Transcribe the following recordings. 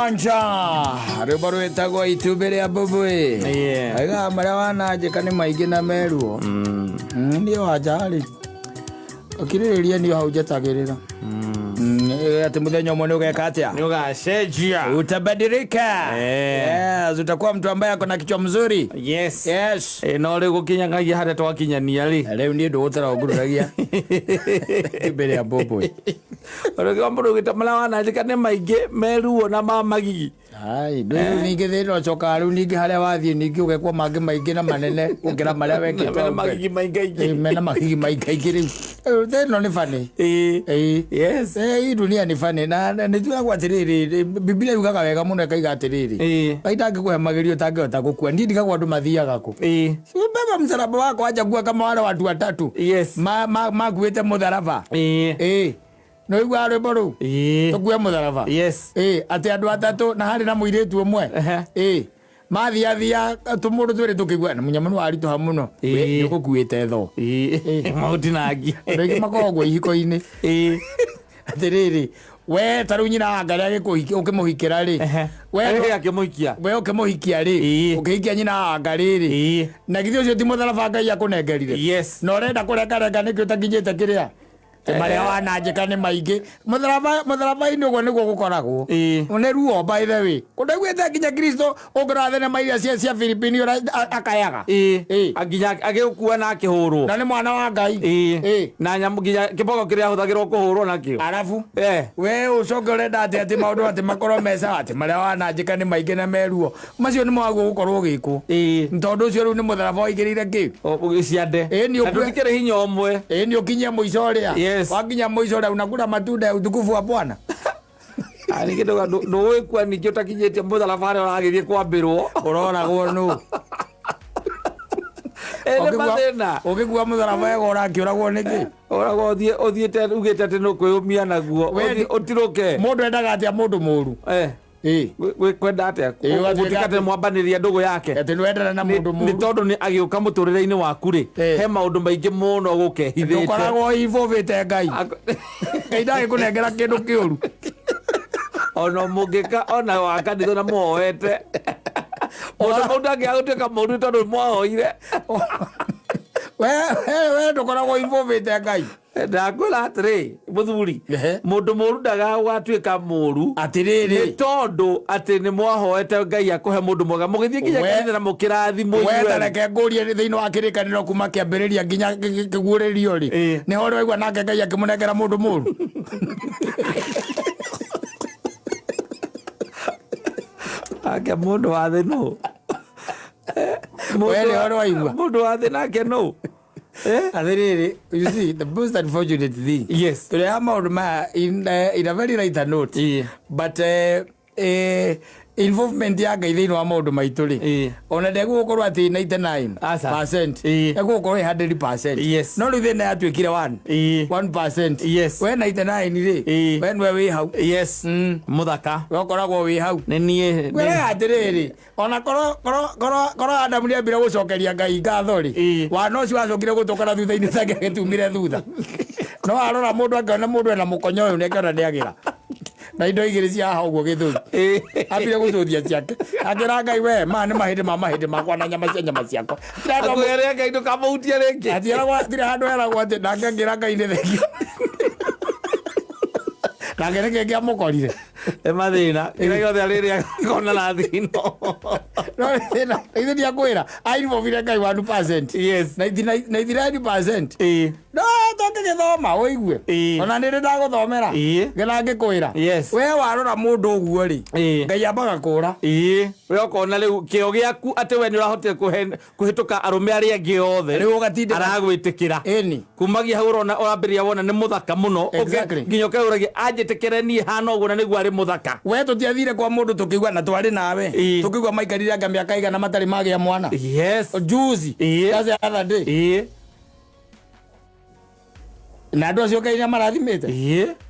Nyanja rĩmbo rwĩtagwo itumbĩ rĩa mbũmbũĩ aiga marĩa wananjĩka nĩ maingĩ na meruo nĩ wanjarĩ akirĩrĩria nĩ hau njetagĩrĩra ati muthenya umwe ni ugeka atia ni ugacenjia utabadilika yes utakuwa mtu ambaye akona kichwa mzuri yes no ri gukinyangagia hare twakinyania ri riu ni ndu gutara ngururagia mbere ya bobo oro gamba rugitamala wananjika ni maingi meruo na mamagigi ai ndu ningi thino coka riu ningi haria wathie ningi ugekwa mangi maingi na manene ukira maria wekete mena magigi maingi mena magigi maingi riu thino ni fani yes dunia ni fani na nitwa gwatiriri Biblia yugaga wega muno kaiga atiriri aita ngikuhe magerio tangehota gukua ndi gakwa andu mathiaga ku baba msalaba wako aja kuwa kama wale watu watatu yes makuite mutharaba no igwa rwimbo ru tukue mutharaba yes ati andu atatu na hari na muiritu umwe mathia tumundu twiri tukigwa na munyamanu arituha muno ni gukuite tho maudinagi rege makogwo ihiko-ini atiriri we taru nyina ngari agikuhikia ukimuhikira ri we akimuhikia we ukimuhikia ri ukihikia nyina ngari ri na githio cio ti mutharaba Ngai akunengerire yes no renda kurenga nikio utakinyite kiria maria wananjika ni maingi mutharaba ini ugo niguo gukoragwo ne ruo by the way kudagwete kinya Kristo ungrathe na mairia cia Filipini ora akayaga aginya agikuwa na akihurwo na ni mwana wa Ngai na nyamu ginya kibogo kiria huthagirwo kuhurwo nakio arafu we ucongorenda ati maundu ati makorwo mesa ati maria wananjika ni maingi na meruo macio ni mwaguo gukorwo giko ntondu ucio riu ni mutharaba waigirire ki ugiciande ni ukire hinya omwe ni ukinyia muico ria wakinya mwisho ule unakula matunda ya utukufu wa Bwana ani kidogo no kwa ni jota kijete mutharaba wale wagithie kwambirwo urona gwo mathina ukigua mutharaba yego urakiuragwo niki uragwo uthiete ugite ati no kwiyumia naguo utiruke mundu endaga atia mundu muru kwenda atia utikate mwambaniria ndugu yake ati nwendana na mundu muru ni tondu ni agiuka muturire-ini waku ri he maundu maingi muno gukehithite ukoragwo ivovite Ngai Ngai ndagikunengera kindu kiuru ona mungika ona wakanitho na muoete mundu angiagutuika mundu tondu mwahoire we ndukoragwo ivovite Ngai ndakwira atiri muthuri mundu muru ndaga gwatuika muru atiriri ni tondu ati ni mwahoete Ngai akuhe mundu mwega mugithie nginya kanitha na mukirathimo we tareke ngurie thiini wa kirikaniro kuma kiambiriria nginya kiguuririo ri ni hore waigua nake Ngai akimunengera mundu muru ake mundu wa thi no we ni hore waigua mundu wa thi nake no athiriri you see the most unfortunate thing yes to have maundu ma in a very lighter note but involvement ya Ngai thiini wa maundu maitu ri ona ndegũkorwo ati 99% egũkorwo 100% no riu thina yatuikire 1% yes we 99 ri we nwe wi hau yes muthaka we ukoragwo wi hau ni nie we atiriri ona koro Adamu ni ambire gucokeria Ngai ngatho ri wana ucio wacokire gutukana thutha-ini take gitumire thutha no arora mundu angana mundu ena mukonyo uyu ni akiona ndiagira na indo igiri cia haha uguo githuri ambire gucuthia ciake akira Ngai we ma ni mahindi makwa na nyama ciakwa akwere Ngai ndukamuhutie ringi atieragwa tire handu eragwo ati nake ngira Ngai ni thengio nake nike ngiamukorire mathina ira yothe ariria kona na thino no thina ithe dia kwira ainvovire Ngai 1% yes 99% no toke githoma uigue ona niri ndaguthomera gina ngikwira we warora mundu uguo ri Ngai ambaga kura we okona riu kio giaku ati we ni urahotire kuhituka arume aria angi othe riu ugatinde aragwitikira kumagia hau urambiriria wona ni muthaka muno nginya ukauragia anjitikire nie hana uguo na niguo ari muthaka we tutiathire kwa mundu tukigwa na twari nawe tukigwa maikarire anga miaka igana matari magia mwana juzi kazi other day na andu acio Ngai marathimite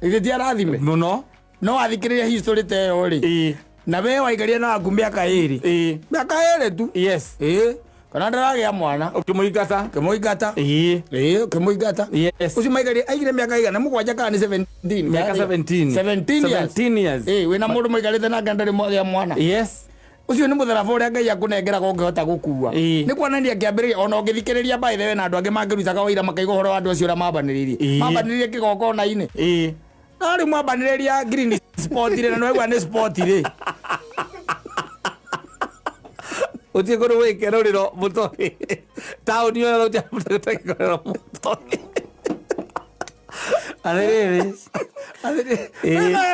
ithe ti arathime muno no athikiriria history te yo ri na we waigaria na aku miaka iri miaka iri tu kana ndaragia mwana ukimuigata kimuigata yes ucio maigari aigire miaka igana mugwanja kana 17 miaka 17 years wina mundu maigarite na ngandari ya mwana yes ucio ni mutharaba uria Ngai akunengera ko ngihota gukua ni kuonania kiambiriria ona ungithikiriria by the way na andu angi mangirutaga waira makaiga horo wa andu acio uria mabaniririe kigokona-ini na ri mwabaniriria green sport ri na no ni sport ri utie kono wikero riro mutori tauni yo utia mutekero mutori Adiriri.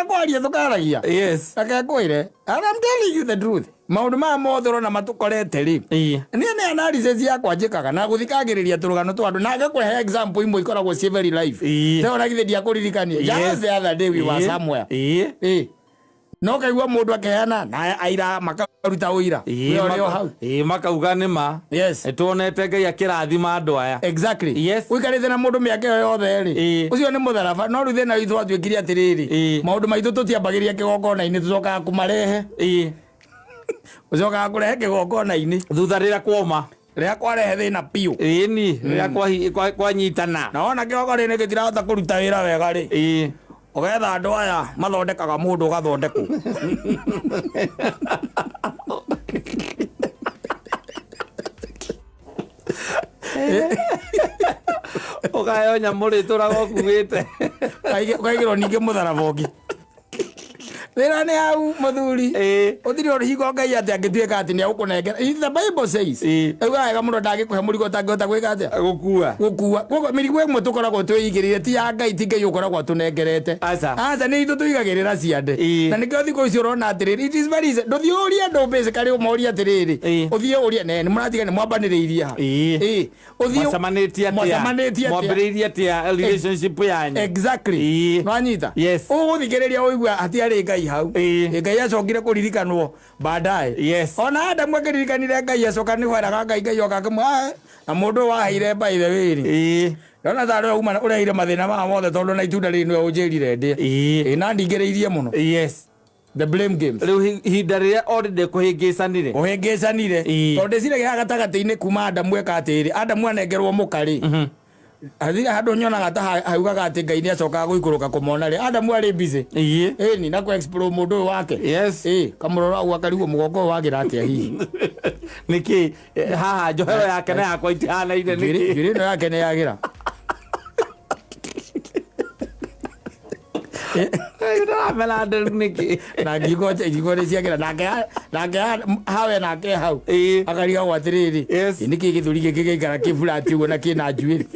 Kwaria tukaragia. Yes. Akakwire. And I'm telling you the truth. Maundu ma mothoro na matukorete ri. Ni analysis yakwa njikaga na guthikagiriria turugano twa andu na ngakwe example imwe ikoragwo cie very life. Te ona githe dia kuririkania. Just the other day we were somewhere. No kaigua mundu akeana na aira makaruta uira makauga nima tuonete Ngai akirathima andu aya exactly uikarite na mundu miake yothe ri ucio ni mutharaba no ru thina itu atwikire atiriri maundu maitu tutiambagiria kigokona-ini tucokaga kumarehe ucokaga kurehe kigokona-ini thutha rira kuoma ria kwarehe thina piu ni ria kwanyitana na ona kigokona-ini gitirahota kuruta wira wega ri ugetha andu aya mathondekaga mundu ugathondekwo ukayo nyamuri turago kuwite ukaigirwo ningi mutharaba ungi wira ni au muthuri uthiri urihingo Ngai ati angituika ati ni agukunengera the Bible says wega muno ndangikuhe murigo utangihota gwika atia gukua koguo mirigo imwe tukoragwo twigirire ti ya Ngai ti Ngai ukoragwo tunengerete aca ni itu tuigagirira ciande na nikio thiko icio urona atiriri it is very easy nduthie uria andu basically umoria atiriri uthie uria ni muratiga ni mwambaniriirie ha uthie mwasamanitie mwambiriirie atia relationship yanyu exactly nwanyita uguthikiriria uigua ati ari Ngai hau Ngai acokire kuririkanwo baadaye ona Adamu akiririkanire Ngai acoka ni weraga Ngai oka kimwa na mundu waheire by the way ri yona tharo uma urehire mathina ma mothe tondu na itunda ri nwe unjirire ndi na ndingiriirie muno the blame games riu hinda riria already kuhingicanire tondu ciragia gatagati-ini kuma Adamu eka atiri Adamu anengerwo mukari athira handu nyonaga ta haugaga ati Ngai ni acokaga guikuruka kumona ri Adamu ari busy ni na ku explore mundu wake kamurora u akarigwo mugongo wagira atia hihi niki haha njohero yake na yakwa itihana ine niki ngiri no yake ne yagira mela niki na gigo ciagira nake hawe nake hau akariga gwatiriri niki githuri giki gikara kifulati ugo na kina njuiri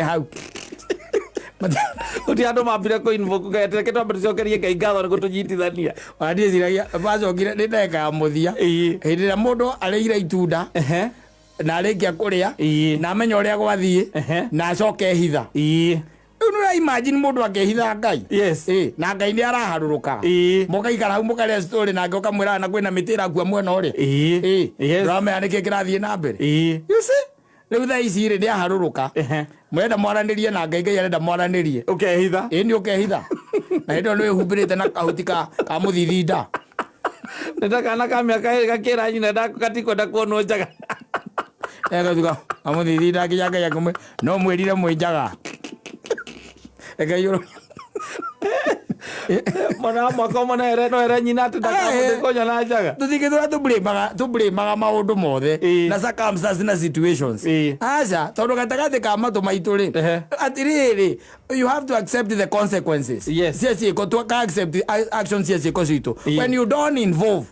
hau uti andu mambire ko invoke gaetere keto mbicokerie Ngai ngatho ni gutunyitithania wadi ziragia bacokire ni ndeka ya muthia hindi ya mundu areira itunda na arikia kuria na amenya uria gwathie na acoke hitha nura imagine mundu akehitha Ngai na Ngai ni araharuruka mukaikara hau mukaria story na ngoka mwira na kwina mitira kwa mwena uri rame anike kirathie na mbere you see riu tha ici ri ni aharuruka mwenda mwaranirie na Ngai arenda mwaranirie ukehitha ni ukehitha na ndo no ehumbirite na kahuti ka muthithinda ndakana ka miaka gakira nyina ndakatiko ndakuonwo njaga thuka amuthithinda kinyanga ya kumwe no mwirire mwenjaga yoro mana makoma na ere no ere nyina ndakamuthikonya na njaga tuthikithura tublemaga maundu mothe na circumstances na situations aca tondu gatagati ka matu maitu ri atiriri you have to accept the consequences cia ciiko tuka accept actions cia ciiko citu when you don't involve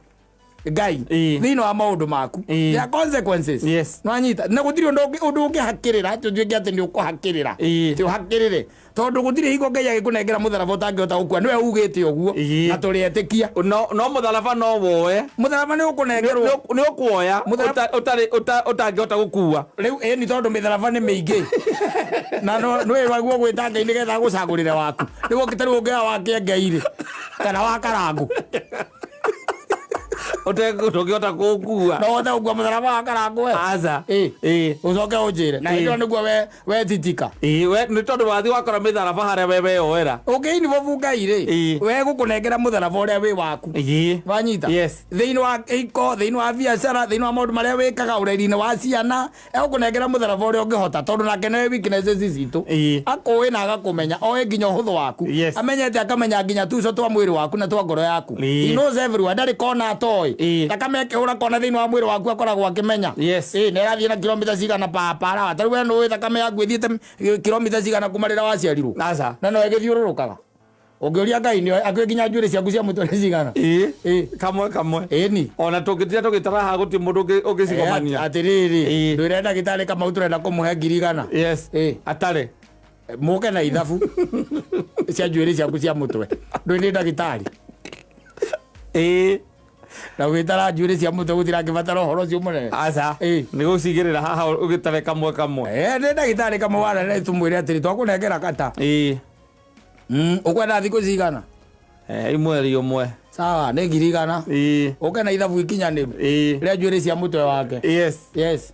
Ngai thina wa maundu maku there are consequences nwanyita na gutiri undu ungihakirira tuthike ati ni ukuhakirira ti uhakirire tondu gutiri hingo Ngai agikunengera mutharaba utangihota gukua niwe ugite uguo na turietikia no mutharaba no woe mutharaba ni ukunengerwo ni ukuoya utangihota gukua riu ni tondu mitharaba ni miingi na no wagwo gwita Ngai nigetha gucagurire waku niguo kitari ungia wake Ngai ri kana wa karangu Ũtengĩhota kũngua. No ũhote gũkua mũtharaba wa Karangũ we. Aca. Ũcoke ũnjĩre. Na hĩndĩ ĩyo nĩguo we titika. We nĩ tondũ wathiĩ wakora mĩtharaba harĩa we weyoera. Ũngĩinibũbu Ngai-rĩ, we gũkũnengera mũtharaba ũrĩa wĩ waku. Wanyita? Thĩinĩ wa iko, thĩinĩ wa biacara, thĩinĩ wa maũndũ marĩa wĩkaga ũreri-inĩ wa ciana, egũkũnengera mũtharaba ũrĩa ũngĩhota tondũ nake nĩwe weaknesses citũ. Akũĩ na agakũmenya, oĩ nginya ũhũthũ waku. Amenyete akamenya nginya tuco twa mwĩrĩ waku na twa ngoro yaku. He knows everywhere, ndarĩ kona atoĩ. Thakame ĩkĩhũra kona thĩinĩ wa mwĩrĩ waku akoragwo akĩmenya. Nĩrathiĩ na kilomita cigana para. Tarĩu we nĩũĩ thakame yaku ĩthiĩte kilomita cigana kuma rĩrĩa waciarirwo. Na no ĩgĩthiũrũrũkaga. Ũngĩũria Ngai nĩoĩ akũĩ nginya njuĩrĩ ciaku cia mũtwe nĩ cigana. Kamwe. Ĩni. Ona tũgĩtara haha gũtirĩ mũndũ ũngĩcigomania. Atĩrĩrĩ, ndwĩre ndagĩtarĩ Kamau tũrenda kũmũhe 100,000. Atarĩ. Mũke na ithabu cia njuĩrĩ ciaku cia mũtwe. Ndwĩ nĩ ndagĩtarĩ. Na ũgĩtara njuĩrĩ cia mũtwe gũtirangĩbatara ũhoro ũcio mũnene. Aca. Nĩ gũcigĩrĩra haha ũgĩtare kamwe. Nĩ ndagĩtarĩ Kamau wanene tũmwĩre atĩrĩ twakũnengera kata. Ũkwenda thikũ cigana? Mweri ũmwe. Sawa, nĩ 100,000. Ũke na ithabu ikinyanĩru rĩa njuĩrĩ cia mũtwe wake. Yes.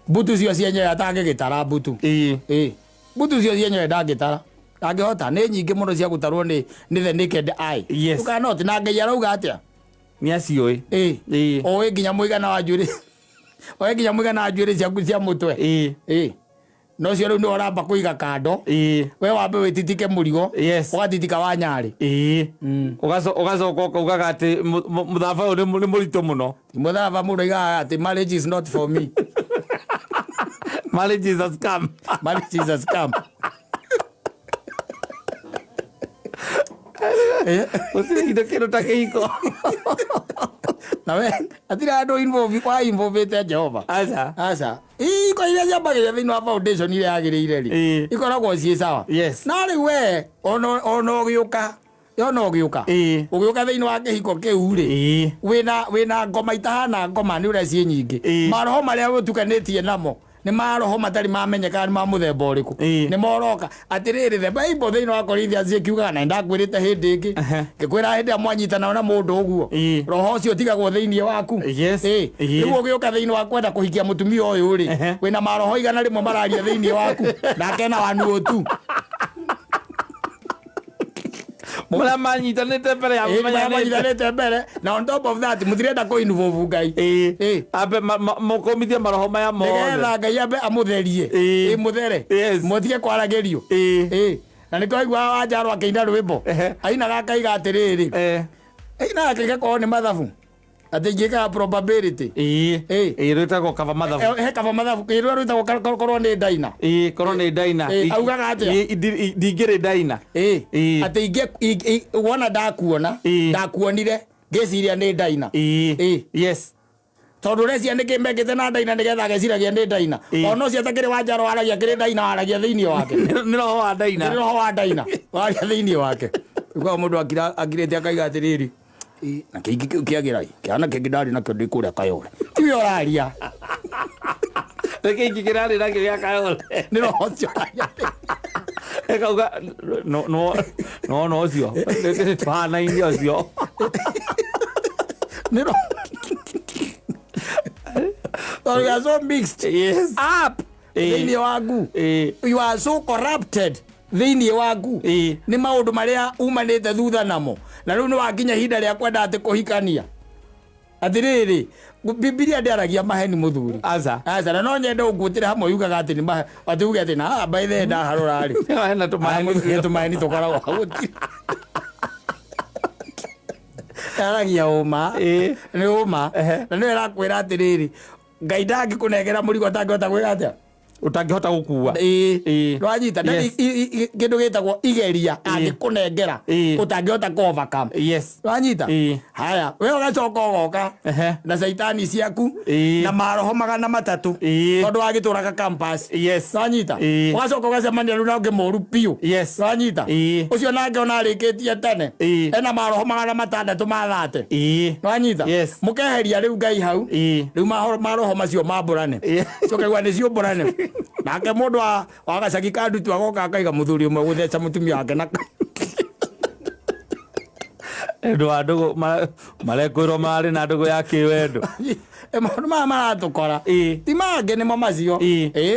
Mbutu cio cienyewe atangĩgĩtara mbutu. Mbutu cio cienyewe ndangĩtara. Ndangĩhota, nĩ nyingĩ mũno cia gũtarwo nĩ the naked eye. Ũkanoti na Ngai arauga atĩa? Nĩaciũĩ. Oĩ nginya mũigana wa njuĩrĩ. Oĩ nginya mũigana wa njuĩrĩ ciaku cia mũtwe. No cio rĩu nĩ ũramba kũiga kando. We wambe wĩtitike mũrigo. Ũgatitika wa Nyarĩ. Ũgacoka ũkaugaga atĩ mũthaba ũyũ nĩ mũritũ mũno. Mũthaba mũndũ aigaga atĩ marriage is not for me. Marriage is a scam. Marriage is a scam. Gũtirĩ indo kĩndũ ta kĩhiko. Na we atira andũ involvĩte Jehova. Aca. Iko iria ciambagĩrĩria thĩinĩ wa foundation iria yagĩrĩire-rĩ, ikoragwo ciĩ sawa. Na rĩu we ona ũgĩũka ũgĩũka thĩinĩ wa kĩhiko kĩu-rĩ, wĩna ngoma itahana ngoma nĩ ũrĩa ciĩ nyingĩ. Maroho marĩa ũtukanĩtie namo nĩ maroho matarĩ mamenyeka nĩ ma mũthemba ũrĩkũ. Nĩ moroka atĩrĩrĩ, the Bible thĩinĩ wa Korinthians ĩkiugaga, na ndakwĩrĩte hĩndĩ ĩngĩ ngĩkwĩra hĩndĩ ĩrĩa mwanyitana na mũndũ ũguo, roho ũcio ũtigagwo thĩinĩ waku. Rĩu ũgĩũka thĩinĩ wa kwenda kũhikia mũtumia ũyũ-rĩ, wĩna maroho igana rĩmwe mararia thĩinĩ waku, nake na wanuo tu. Mũrĩa manyitanĩte mbere ya manyitanĩte mbere, na on top of that mũtirenda kũ-involve Ngai. Ambe mũkũmithie maroho maya mothe nĩgetha Ngai ambe amũtherie. Mũthere mũtige kwaragĩrio. Na nĩkĩo aiguaga Wanjarũ akĩina rwĩmbo, ainaga akaiga atĩrĩrĩ, ainaga akĩiga korwo nĩ mathabu atĩ ingĩkaga probability. Rwĩtagwo kaba mathabu. He kaba mathabu kĩrĩa rwĩtagwo korwo nĩ ndaina. Korwo nĩ ndaina. Augaga atĩa? Ndingĩrĩ ndaina. Atĩ wona ndakuonire ngĩciria nĩ ndaina. Tondũ ũrĩa ciana kĩmbekĩte na ndaina nĩgetha ageciragia nĩ ndaina. Ona ũcio atakĩrĩ Wanjarũ waragia kĩrĩ ndaina waragia thĩinĩ wake. Nĩ roho wa ndaina. Nĩ roho wa ndaina waria thĩinĩ wake. Kwa mũndũ akirĩte akaiga atĩrĩrĩ, na kĩingĩ kĩu kĩagĩra kĩana kĩngĩ ndarĩ nakĩo ndĩ kũrĩa Kayole. Tiwe ũraria. Nĩ kĩingĩ kĩrarĩ nakĩo gĩa Kayole. Nĩ roho ũcio waria. Ekauga no ũcio tũhanaine ũcio. Nĩ roho. So you are so mixed up thĩinĩ waku. You are so corrupted thĩinĩ waku. Nĩ maũndũ marĩa umanĩte thutha namo, na rĩu nĩ wakinya ihinda rĩa kwenda atĩ kũhikania. Atĩrĩrĩ, Bibilia ndĩaragia maheni mũthuri. Aca, na no nyende ũngũtĩre hamwe yugaga atĩ nĩ maheni. Atĩ uge atĩ na by the ndaharũra-rĩ, hena tũmaheni tũkoragwo hau. Aragia ũma. Nĩ ũma. Na nĩ ĩrakwĩra atĩrĩrĩ, Ngai ndangĩkũnengera mũrigo atangĩhota gwĩka atĩa? Utangĩhota gũkua. Ndwanyita kĩndũ gĩtagwo igeria angĩkũnengera ũtangĩhota kũ-overcome. Ndwanyita? Haya, we ũgacoka ũgoka na caitani ciaku na maroho 300 tondũ wagĩtũraga campus. Ndwanyita? Ũgacoka ũgacemania rĩu na ũngĩ mũru biũ. Ndwanyita? Ũcio nake ona arĩkĩtie tene ena maroho 600 ma 30. Ndwanyita? Mũkeheria rĩu Ngai hau, rĩu maroho macio mambũrane. Cokagwa nĩ ciũmbũrane. Nake mũndũ wa gacagi ka ndutu agoka akaiga mũthuri ũmwe gũtheca mũtumia wake na ndo andu marekwirwo mari na ndugu ya kiwendo maundu maya maratukora ti mange nimo macio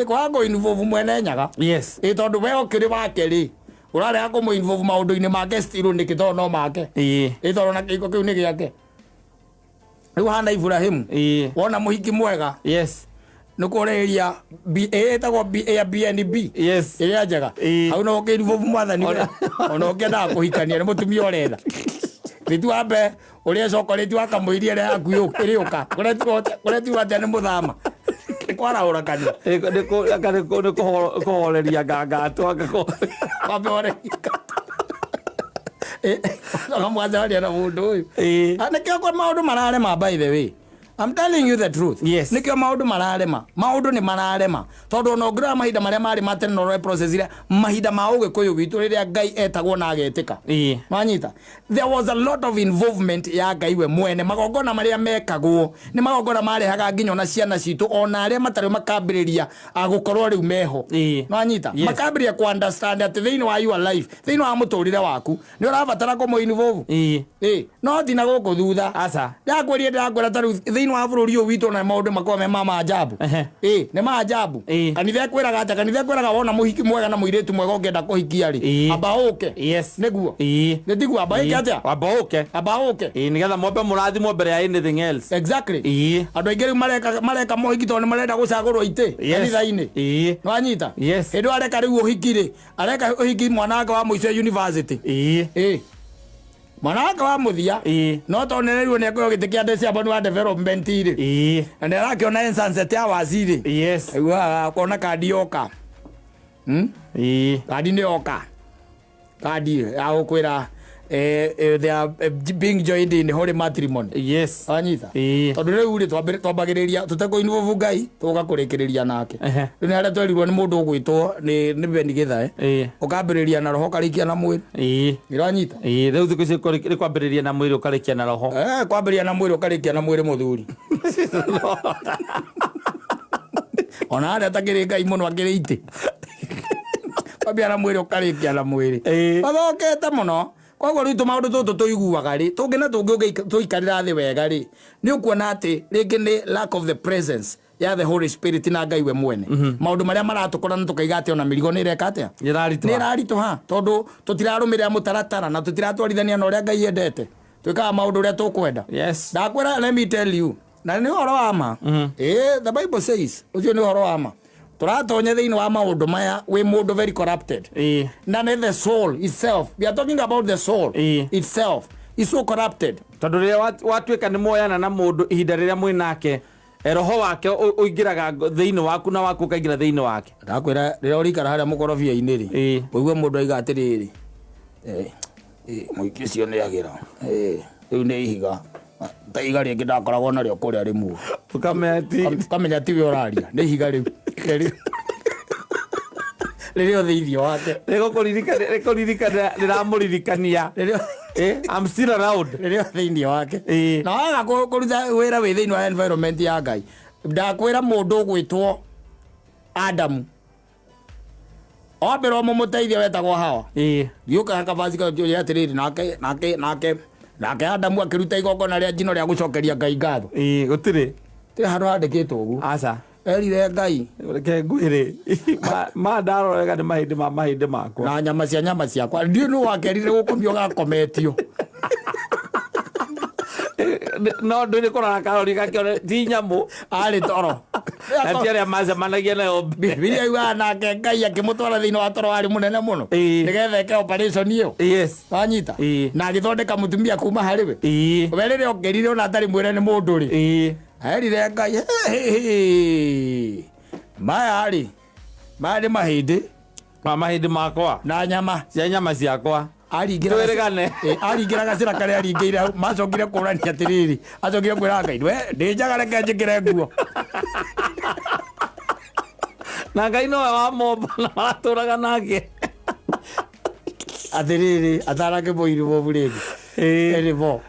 kwaga kuinvolve mwene nyaga tondu we ukiri wake ri urarega kumuinvolve maundu-ini make still ni kitono no make tondu na kiko kiu ni giake riu hana Ibrahimu wona muhiki mwega nukureria etagwo BNB iria njega hau no ukiinvolve mwathani ona ukiendaga kuhikania ni mutumia uretha ritu ambe uria cokoreti wakamuirie ria yaku iriuka kureti wate ni muthama kwara urakania ni kuhoreria ngangatu wambe akamwazaria na mundu uyu nikio kwa maundu mararema by the way I'm telling you the truth. Nikio maundu mararema. Maundu ni mararema. Tondu no gra mahinda maria mari matene no process ira mahinda ma ugikuyu witu riria Ngai etagwo na agetika. Manyita. There was a lot of involvement ya Ngai we mwene magongona maria mekagwo ni magongona mari haga nginya na ciana citu ona aria matari makambiriria agukorwo riu meho. Manyita. Makambiriria ku understand at thini wa your life. Thini wa muturire waku ni urabatara ko mo involve. No thina guku thutha. Asa. Ya kweria ndagwera taru thini wa bururi uyu witu na maundu makome mama ajabu ni maajabu kanitha kwiraga ata kanitha kwiraga wona muhiki mwega na muiritu mwega ungenda kuhikia ri abauke niguo nitiguo abauke ata abauke nigetha mombe murathimo mbere ya anything else exactly andu aingi riu mareka muhiki tondu marenda gucagurwo ite kanitha-ini no anyita hindu areka riu uhiki areka uhiki mwananga wa muico university mwanaka wa muthia no tonererio ne ko gite kia ndese abonu wa development ire na ndirakiona instance ya waziri wa kona kadi yoka kadi ni yoka kadi ya kwira they are being joined in holy matrimony anyita tondu riu ri twambagiriria tutako involve Ngai tuga kurikiria nake ni aria twerirwo ni mundu ugwitwo ni Beni Githae ukambiriria na roho karikia na mwiri iranyita riu thiku ici ri kwambiriria na mwiri ukarikia na roho kwambiriria na mwiri ukarikia na mwiri muthuri ona aria takiri Ngai muno akiri ite kwambia na mwiri ukarikia na mwiri bathokete muno koguo ritu maundu tutu tuiguaga ri tungina tuikarira thi wega ri ni ukuona ati ringi ni lack of the presence ya the Holy Spirit na Ngai we mwene maundu maria maratukora na tukaiga ati ona mirigo ni ireka atia ni rarituha tondu tutirarumira mutaratara na tutiratwarithania na uria Ngai endete twikaga maundu uria tukwenda ndakwira let me tell you na ni horo wa ma the Bible says ucio ni horo wa ma turatonya thiini wa maundu maya we mundu very corrupted na the soul itself we are talking about the soul itself is so corrupted tondu riria watwika ni moyana na mundu ihinda riria mwinake roho wake uingiraga thiini waku na waku kaingira thiini wake ndakwira riria urikara haria mukorobia-ini ri uigwe mundu aiga atiriri muiki cio ni agira riu ni ihiga taiga ringi ndakoragwo nario kuria rimu ukamenya tiwe uraria ni ihiga riu ririo thithio wake rikuririkana riramuririkania I'm still around ririo thithio wake na waga kuruta wira wi thiini wa environment ya Ngai ndakwira mundu ugwitwo Adamu obero mumuteithia wetagwo Hawa yuka hakavazika joya atiriri nake Adamu akiruta igongona ria njino ria gucokeria Ngai ngatho gutiri ti haro andikitwo uguo aca erire Ngai reke ngwire ma ndarorega ni mahindi makwa na nyama ciakwa ndio no wakerire gukomio gakometio no nduri korana karori gakione ti nyamu ari toro atiaria macemanagia nayo bibilia iwa nake Ngai akimutwara thiini wa toro ari munene muno nigetha eke operation iyo wanyita na agithondeka mutumia kuma hariwe we rire okerire ona atari mwire ni mundu ri erire Ngai maya ni mahindi makwa na nyama ciakwa aringira gacira karia aringiire macokire kurania atiriri acokire kwira Ngai we ndinjaga reke njikire nguo na Ngai no wa momba na maraturaga nake atiriri atarake boiru boburegi erivo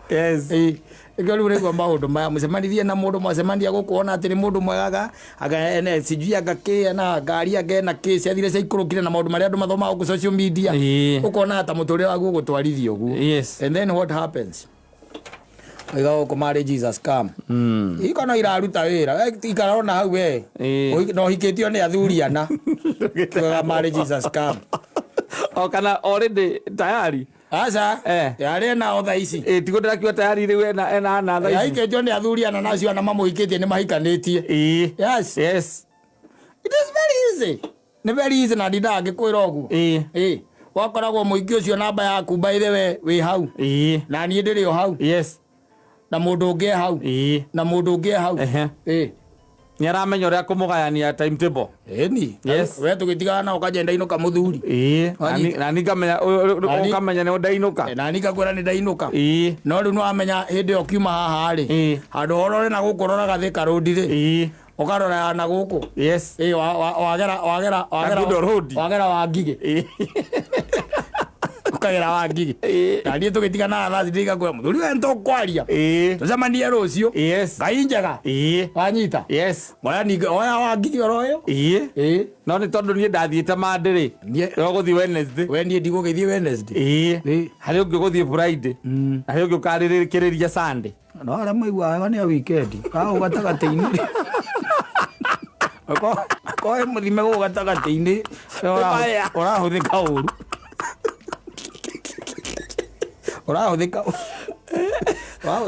Ego riu regwa maundu maya mucemanithie na mundu mwacemania gukuona atiri mundu mwegaga aga sijui agake na ngari age na kesi athire cia ikurukire na maundu maria andu mathomaga ku social media ukona ata muturire wagu gutwarithio uguo and then what happens Igao ko marriages scam. Iko no iraruta wira. Ikara ona hau we. No hiketio ni athuri ana. Ko marriages scam. O kana already tayari. Asa yari na otha ici tigo ndirakiwa tayari riu ena na tha ici aiketio ni athuri ana nacio ana mamuikitie ni mahikanitie. Yes it is very easy. Ni very easy na ndinda ngikwira oguo wakoragwo muingi ucio namba yaku by the way wi hau na ni ndiri o hau na mundu ungi hau na mundu ungi hau ni aramenya uria kumugayania timetable ni we tugitigana na ukajenda inuka muthuri na ni ngamenya ukamenya ni ndainuka na ni ngakwira ni ndainuka no riu no amenya hindi yo kiuma haha ri handu horore na gukurora gathika road ri ukarora na guku wagera wangige ukagera wangige na ni tugitigana na thati ndiga kwa muthuri we ntokwaria tucemanie rucio ngai njega wanyita moya ni oya wangige oroyo no ni tondu ni ndathiite mandiri yo guthi Wednesday we ni ndigugithie Wednesday hari ungi guthi Friday hari ungi ukaririkiriria Sunday no ara maigua ni weekend gatagati-ini ko muthime go gatagati-ini urahuthika uru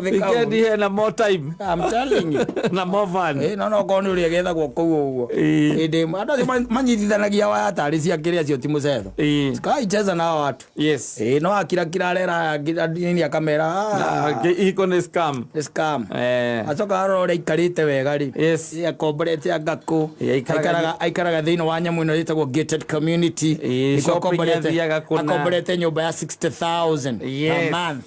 weekend here na more time. I'm telling you. Na more fun. No koni uri getha gwo kuu uguo. Inde ando manyitithanagia wa atari cia kiria cio ti mucetho. Sky cheza na watu. Yes. No akira rera nini akamera. Iko ni scam. Scam. Acoka arore ikarite wega ri. Yes. Ya komborete agaku. Aikaraga thino wa nyamu ino yitagwo gated community. Iko komborete nyumba ya 60,000 a month.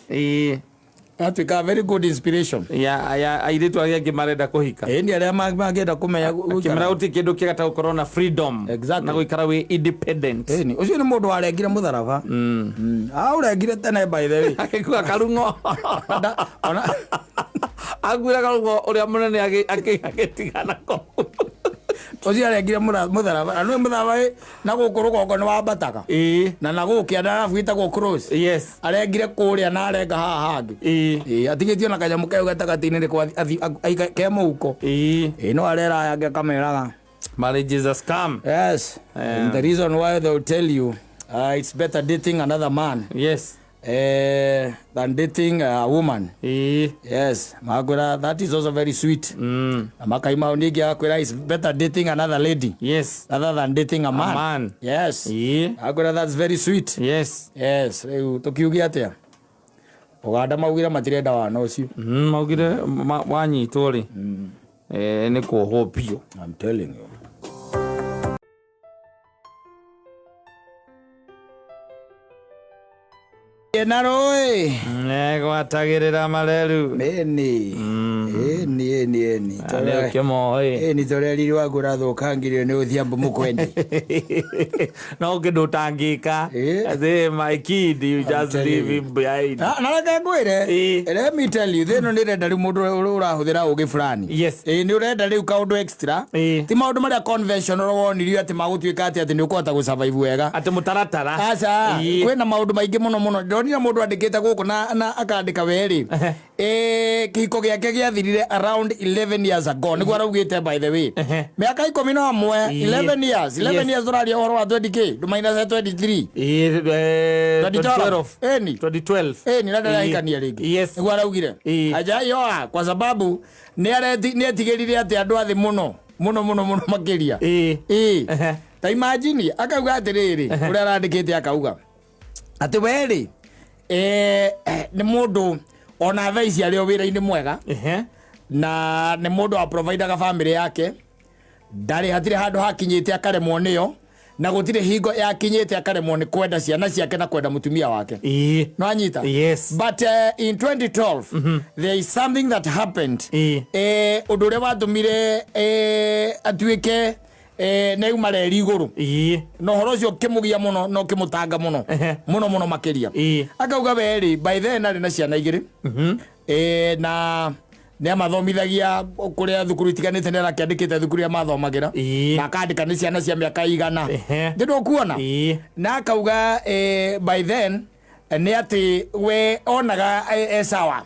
That we very good inspiration. Airetu agi marenda kuhika. Ni aria magenda kumenya kimera uti kindu kigata gukorwo na freedom. Na guikara we independent. Ni ucio ni mundu warengire mutharaba. Urengire tene by the way. Akikuwa karungo. Ona agwira karungo uria munene agitigana ko. Ozi arengire mutharaba anu mutharaba na gukuru goko ni wambataga na gukia na afuita go cross arengire kuria na arenga haha hangi atigitio na kanyamu keu gatagati-ini kwa ke muhuko no arera yange kameraga marriage is a scam. Yes. And the reason why they will tell you it's better dating another man than dating a woman. Yes. Magura, that is also very sweet. Makaima unigi akwira is better dating another lady. Yes. Rather than dating a man. Yes. Agura, that's very sweet. Yes. Yes. Tukiugia atia. Uganda maugire matirenda wana ucio. Maugire wanyitwo ri. Ni kuhopio. I'm telling you. Naroi gwatagirira mareru eni toreri wagura thukangirio ni uthiambu mukwendi no kindu tangika my kid you just leave him behind na reke ngwire let me tell you thino ni renda riu mundu urahuthira ugi fulani ni urenda riu kaundu extra ti maundu maria conventional wonirio ati magutwika ati ni ukota gu survive wega ati mutaratara aca kwina maundu maingi muno ndonira mundu andikite guku na akandika weri kihiko giake giathirire around 11 years ago niguo araugite by the way miaka 11 years turaria uhoro wa 20k ndumaina 23 2012 ni nada ikania ringi niguo araugire aja yo kwa sababu ni atigirire ati andu athi muno makiria ta imagine akauga atiriri uria arandikite akauga ati weri ni mundu ona thaa ici ario wira-ini mwega na ni mundu wa providaga family yake ndari hatire handu hakinyite akaremwo niyo na gutire hingo yakinyite akaremwo ni kwenda ciana ciake na kwenda mutumia wake no anyita but in 2012 there is something that happened undu uria watumire atuike na umare riguru no horo cio kimugia muno no kimutanga muno makiria akauga weri by then ari na ciana igiri na ne mathomithagia kuria thukuru itiganite nera kiandikite thukuru ya mathomagira na akandika ni ciana cia miaka igana ndindo kuona na akauga by then nä atä we onaga sawa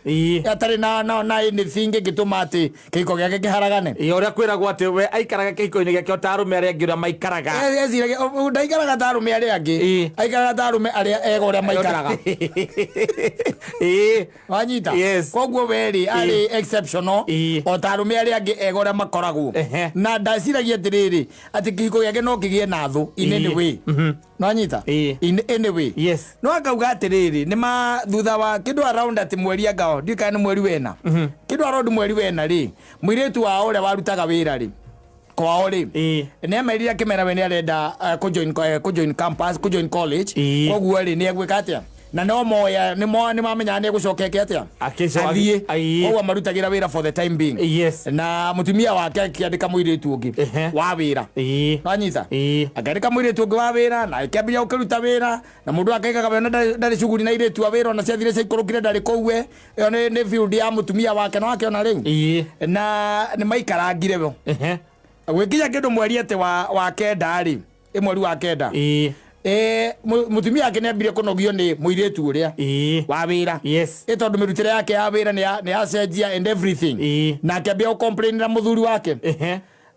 atarä na anything gätåma atä kä hiko gäake kä haragane å rä a kwä ragwo atä we aikaraga kä hiko-inä gäake o ta arå me arä angä å rä a maikaraga ndaikaraga ta arå me arä angä aikaraga ta arå me arä a ega å rä a maikaraga wanyita koguo werä arä exceptional o ta arå me arä angä ega å rä a makoragwo na ndaciragia atä rä rä atä kä hiko gäake no kä gä e na thå ineneway nwanyita anyway no akauga atä rä rä nä mathutha wa kä ndå around atä mweri angao ndiå kana nä mweri wena kä ndå around mweri wena rä må irä tu wao å rä a warutaga wä ra rä kwao rä nä amerire akä mera we nä arenda kå join campus kå join college koguo rä nä egwä ka atä a na no moya nä mamenya nä egå cokeke atä a athiä koguo marutagä ra wä ra for the time being na må tumia wake akä ka må irä tu å ngä wa wä ra wanyita akä ka må irä tu å ngä wa wä ra na kä ambia gå kä ruta wä ra na må ndå akaikaga wena ndarä cuguri na irä tu a wä ra ona ciathire caikå rå kire ndarä kå ue ä yo nä field ya må tumia wake no akä ona rä u na nä maikarangire we gwä kinya kä ndå mweri atä wa kenda rä mweri wa kenda mutumia yake nä ambire kå nogio nä må irä tu å rä a wa wä ra tondå mä rutä re yake ya wä ra nä yacenjia and everything na akä ambia gå complain na må thuri wake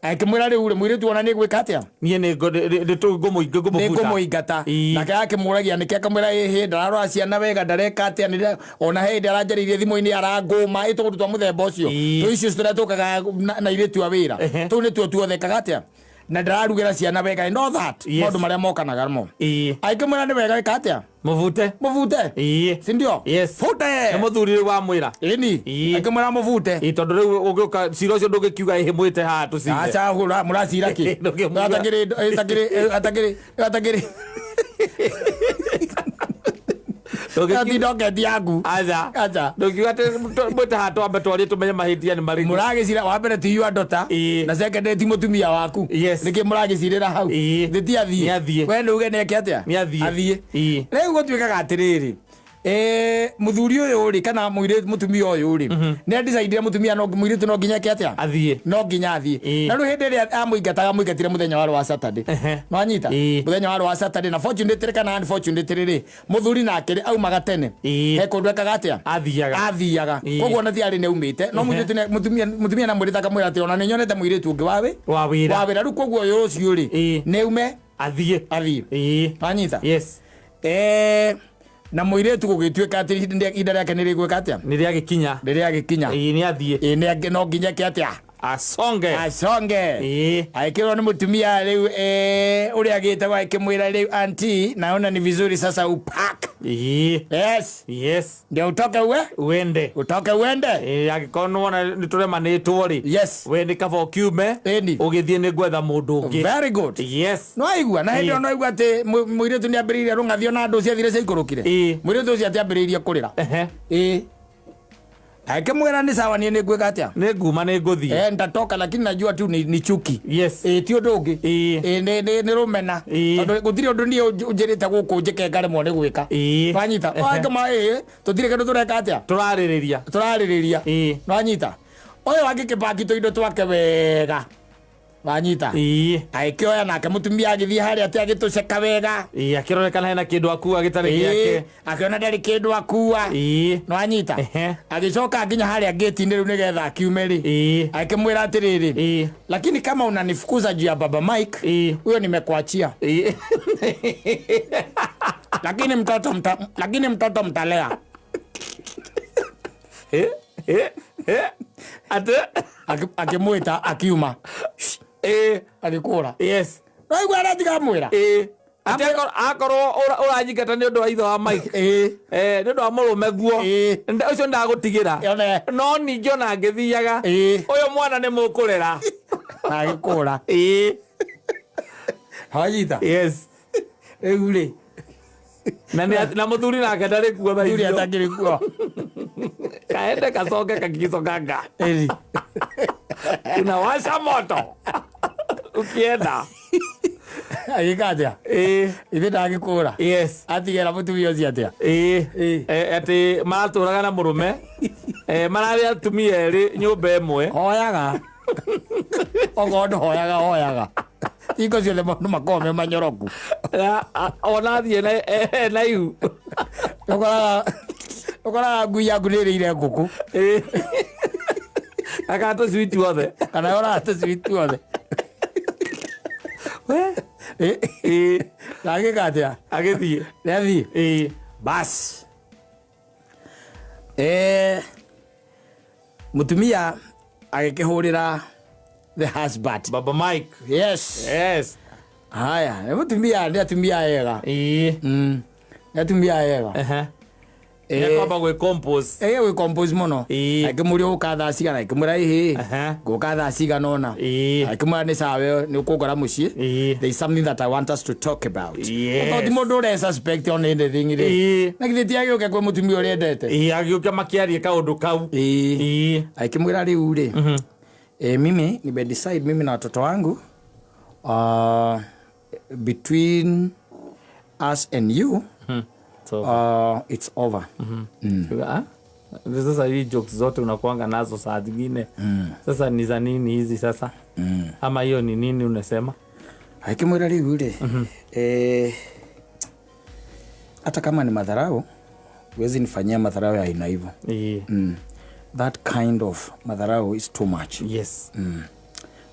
akä mwä ra rä u rä må irä tu ona nä gwä ka atä a nä ngå må ingata nake akä må ragia nä kä akamwä ra hä ndararora ciana wega ndareka atä a ona he ndä aranjarä irie thimå-inä arangå ma ä tå gå tå twa må themba å cio tå icio tå rä a tå kaga na irä tu a wä ra tå nä tuo tuothekaga atä a na ndararugä ra ciana wega and all that maå marä a mokanaga mo aingä mwä ra nä wega ä ka atä a må vute sindio fute nä må thuri wa mwä ra ni aingä mwä ra må vute tondå rä u å gä å ka cira å cio ndå gä kiuga hä mwä te haha tå aca må racira kä atagä rä ndoketi yaku aca ndångiuga atä mwä te haha twambe twarie tå menye mahä tia nä marä må ragä cira wa mbere ti yua ndota na secondary ti må tumia waku nä kä må ragä cirä ra hau thä ti athiä we nä uge nä eke atä a athiä rä u gå tuä kaga atä rä rä må thuri å yå rä kana må tumia å yå rä nä andicaidire må tumia må irä tu no nginya kä atä a no nginya athiä na rä u hä ndä ä rä a amå ingataga må ingatire må thenya warä wa Saturday no anyita må thenya warä wa Saturday na fortunate kana unfortunate rä må thuri nake rä aumaga tene he kå ndå ekaga atä a athiaga koguo ona thiarä nä aumä te no må tumia na mwä rä ta kamwä ra atä ona nä nyonete må irä tu å ngä wa wä ra rä u koguo å yå å cio rä nä ume athiä anyita na må irä tu gå gä tuä ka atä inda rä ake nä rä gwä ka atä a nä rä agä kinya nä athiä no nginya kä atä a aconge aikä rwo nä må tumia rä u å rä a gä te aikä mwä ra rä u anti naona ni vizuri sasa upak ndio utoke uende agä korwo nä wona nä tå remanä two rä we nä kaba å kiume å gä thiä nä gwetha må ndå å ngä no aigua na hä ndä ä yo no aigua atä må irä tu nä ambä rä irie rå ng'athio na ndå ciathire ciaikå rå kire må irä tu å cio atä ambä rä irie kå rä ra aike mwera nä sawa niä nä ngwä ka atä a nä nguma nä ngå thiä ndatoka lakini najua tu ni chuki ti å ndå å ngä nä rå mena tondå gå tirä å ndå niä njä rä te gå kå njä ke ngaremwo nä gwä ka wanyita akama tå tirä kä ndå tå reka atä a tå rarä rä ria wanyita å yå angä kä paki tå indo twake wega wanyita akä oya nake må tumia agä thiä harä atä agä tå ceka wega akä rorekana hena kä ndå akua gä tarä gä ake akä ona ndarä kä ndå akua nwanyita agä coka nginya harä a ngäti-inä rä u nä getha akiume rä akä mwä ra atä rä rä lakini kama unanifukuza juu ya baba Mike huyo nimekuachia lakini mtoto mtalea akimwita akiuma agikura no igua aratiga mwira akorwo å ranyingata nä å ndå wa ithe wa Mike nä å ndå wa må rå me guo å cio ndagå tigä ra no ningä ona ngä thiaga å yå mwana nä må kå rera agä kå ra hanyita rä u rä na må thuri nake ndarä kuo thuri atangä rä kuo kaende kacoke kakigicokanga unawasha moto ukienda agika atä a ithe ndagä kå ra atigera må tumia å cio atä a atä maratå raga na må rå me mararä atumia erä nyå mba ä mwe hoyaga okorwo ndå hoyaga hingo ciothe maå ndå makorwo me manyoroku ona thiä na ihu Okora ngui yaku nä rä ire ngũkũ akato sweet othe kana ora ata sweet othe nagä katä agäthiä nä athiä bas mutumia agäkä hå rä ra the husband Baba Mike. yes haya nä mutumia nä atumia ega nä atumia ega kwamba gwä gwä compose muno akä må rä å ka thaa cigana akä må ra ihä gå ka thaa cigana ona akä må ra nä cawe nä å kå ngora må ciä there is something that I want us to talk about ti må ndå å re suspect on anything rä na githä ti agä å ke kwä må tumia å rä endete agä å ke makä arie kaå ndå kau akä mwä ra rä u rä mimi nimedecide mimi na watoto wangu between us and you it's over. Sasa hii jokes zote unakuanga nazo saa zingine sasa ni za nini hizi sasa ama hiyo ni nini unasema akimwira riu ri hata kama ni madharau huwezi nifanyia madharau ya aina hivyo that kind of madharau is too much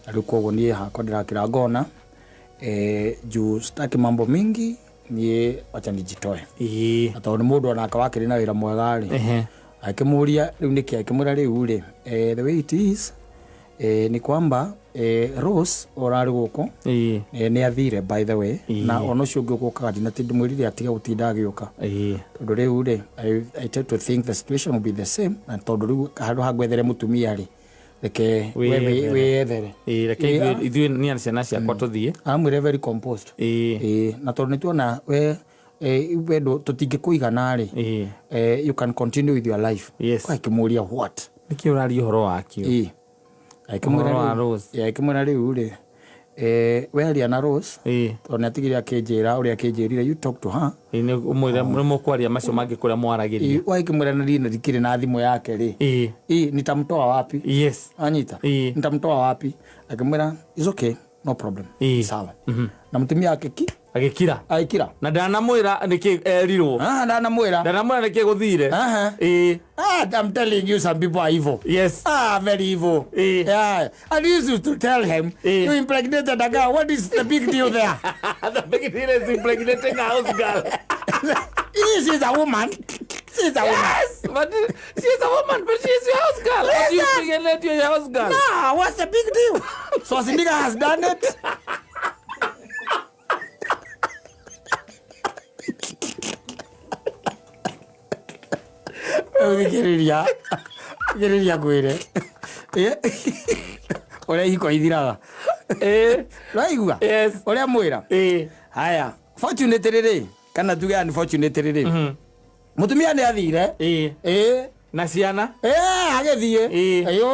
alikuwa gonie hako ndirakira ngona juu staki mambo mingi nie acha nijitoe atao ni mundu onaka wakiri na wira mwega ri akimuria riu niki akimura riu ri the way it is ni kwamba Rose orari guko ni athire by the way na ono cio ngikuka dina tindu mwirire atiga gutinda agiuka tondu riu ri I tend to think the situation will be the same na tondu riu handu hagwethere mutumia ri reke wethere reke ithuĩ niana ciana ciakwa tũthiĩ amwĩre very composed na tondũ nĩtuona we wendo tũtingĩkũigana rĩ you can continue with your life akĩmũria what nĩkĩ ũraria ũhoro wakio akĩmwĩra rĩu rĩ we aria na Rose tondũ nĩatigire akĩnjĩra ũrĩa akĩnjĩrire you talk to her nĩ mũkwaria macio mangĩ kũrĩa mwaragĩria akĩmwĩra na rina ndikĩrĩ na thimũ yake rĩ nitamtoa wapi anyita nitamtoa wapi akĩmwĩra it's okay no problem sawa na mutumia agĩkira na ndanamwĩra nĩkĩ erirwo ndanamwĩra nĩkĩ gũthire I'm telling you some people are evil very evil and you used to tell him you impregnated a girl. What is the big deal there? The big deal is impregnating a house girl. She's a woman. Yes, but she's a woman, but she's your house girl. How do you impregnate your house girl? No, what's the big deal? So Sindika has done it. Giriria gwire ore hiko ithiraga raigua ore mwira haya fortunate riri kana tuge unfortunate riri mutumia ni athire na ciana agithie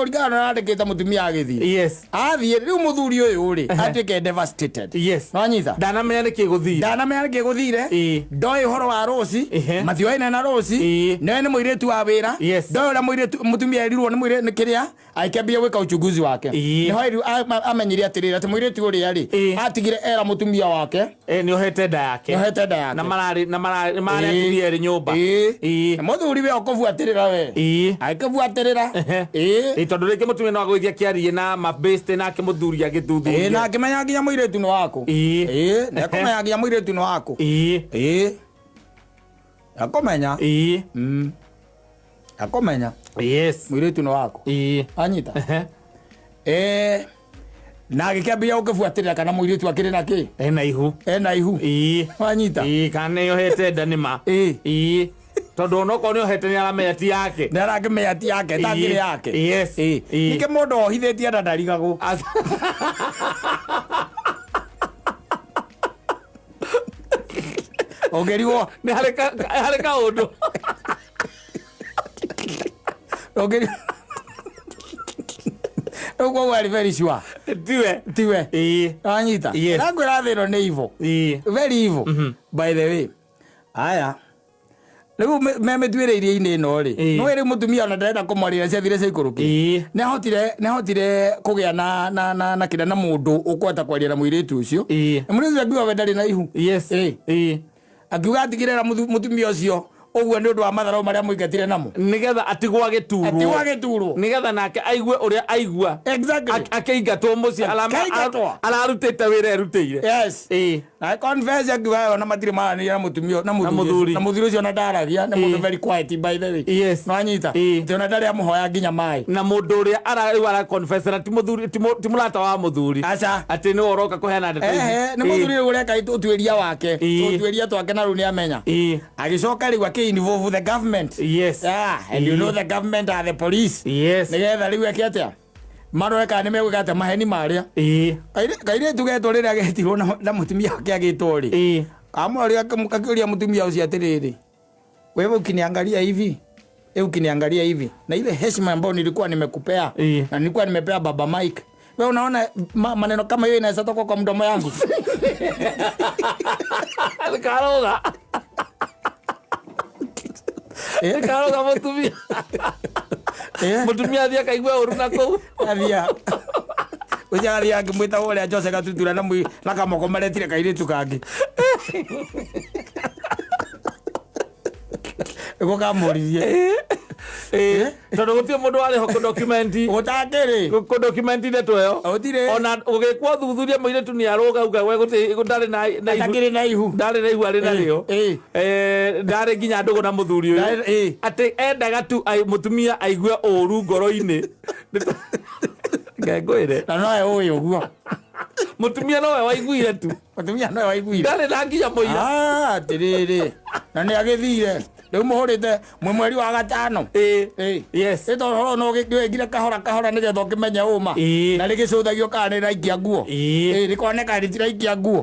urigana narandikite mutumia agithie athie riu muthuri uyu ri atike devastated no nyitha ndanamenya niki guthire ndoi horo wa Rose matioine na Rose ne ni muiretu wa wira ndoi ura muiretu mutumia erirwo ni muire ni kiria aikambia gwika uchunguzi wake ni hoiru amenyire atirira ati muiretu uri ari atigire era mutumia wake ni ohete nda yake na marari atumia eri nyumba muthuri we okubuatirira we akabuatirira tondu rĩngĩ mũtumia no agũithia kĩarie na mabeste nake mũthuri agĩthuthuria na akĩmenya nginya mũirĩtu nĩ waku na akĩmenya nginya mũirĩtu nĩ waku akomenya akomenya mũirĩtu nĩ waku anyita na agĩkĩambia gũkĩbuatĩrĩra kana mũirĩtu akĩrĩ na kĩ ena ihu anyita kana nĩohete nda nĩma tondu onoko ni ohete ni aramenya ti yake tangire yake nike mundu ohithitie nda ndarigagwo ongerigwo ni harĩ kaũndũ Ugo wari very sure. Tiwe. Anyita. Nakwira thero nĩ evil. Very evil. By the way. Aya. Lego memetwireirie ine no ri. No ere mutumia ona ndenda kumarira cia thire cia ikuruki. Ne hotire kugia na kida na mundu ukwata kwaria na muiritu ucio. Murizu agiwa we ndari na ihu. Yes. Agiwa atigirira mutumia ucio Oguo nĩ ũndũ wa matharo marĩa mũingatire namo. Nigetha atigwa gĩturwo. Nigetha nake aigue ũrĩa aigua. Exactly. Akĩingatwo mũciĩ ararutĩte wĩra erutĩire. Yes. Na confess akiuga ona matirĩ maranĩria na mũtumia na mũthuri ũcio ona ndaragia na mũndũ very quiet by the way. Yes. No anyita. Ti ona ndarĩ amũhoya nginya maĩ. Na mũndũ ũrĩa ara confess na ti mũrata wa mũthuri. Aca. Atĩ nĩ ũroka kũheana ndeto ici. Nĩ mũthuri ũreka ũtuĩria wake. Ũtuĩria twake na rĩu nĩ amenya. Agĩcoka rĩu akĩ-involve the government. Yes. And you know the government are the police. Yes. Nĩgetha rĩu eke atĩa? Maroreka nĩ megwĩka atĩa maheni marĩa. Kairĩtu getwo rĩrĩa getirwo na mũtumia wake agĩtwo rĩ. Kamũria akĩũria mũtumia ũcio atĩrĩrĩ. Wewe ukiniangalia hivi. Ukiniangalia hivi. Na ile heshima ambayo nilikuwa nimekupea na nilikuwa nimepea baba Mike. Wewe unaona maneno kama hiyo inaweza toka kwa mdomo yangu. Karoga. Karoga mũtumia. Mũtumia athia kaigua ũru na kũu. Athia. Ujathia ngĩmwĩta ũrĩa Jose Gatutura na kamoko maretire kairĩtu kangĩ. Ego kamũririe. Tondũ gũtirĩ mũndũ warĩ ho kũdokumenti. Gũtakĩrĩ. Kũdokumenti ndeto ĩyo. Gũtirĩ. Ona ũgĩkwo thuthuria mũirĩtu nĩ arũgauga we ndarĩ na ihu. Ndarĩ na ihu arĩ narĩo. Ndarĩ nginya ndũgũ na mũthuri ũyũ. Atĩ endaga tu mũtumia aigue ũru ngoro-inĩ. Ngengũĩre. Na nowe ũĩ ũguo. Mũtumia nowe waiguire tu. Mũtumia nowe waiguire. Ndarĩ na nginya mũira. Atĩrĩrĩ. Na nĩ agĩthire. Rĩu mũhũrĩte mweri wa gatano. Yes. Ĩto horo no gĩkire kahora nĩgetha ũkĩmenye ũma. Na rĩgĩcũthagio kana nĩ raikia nguo. Rĩkoneka rĩtiraikia nguo.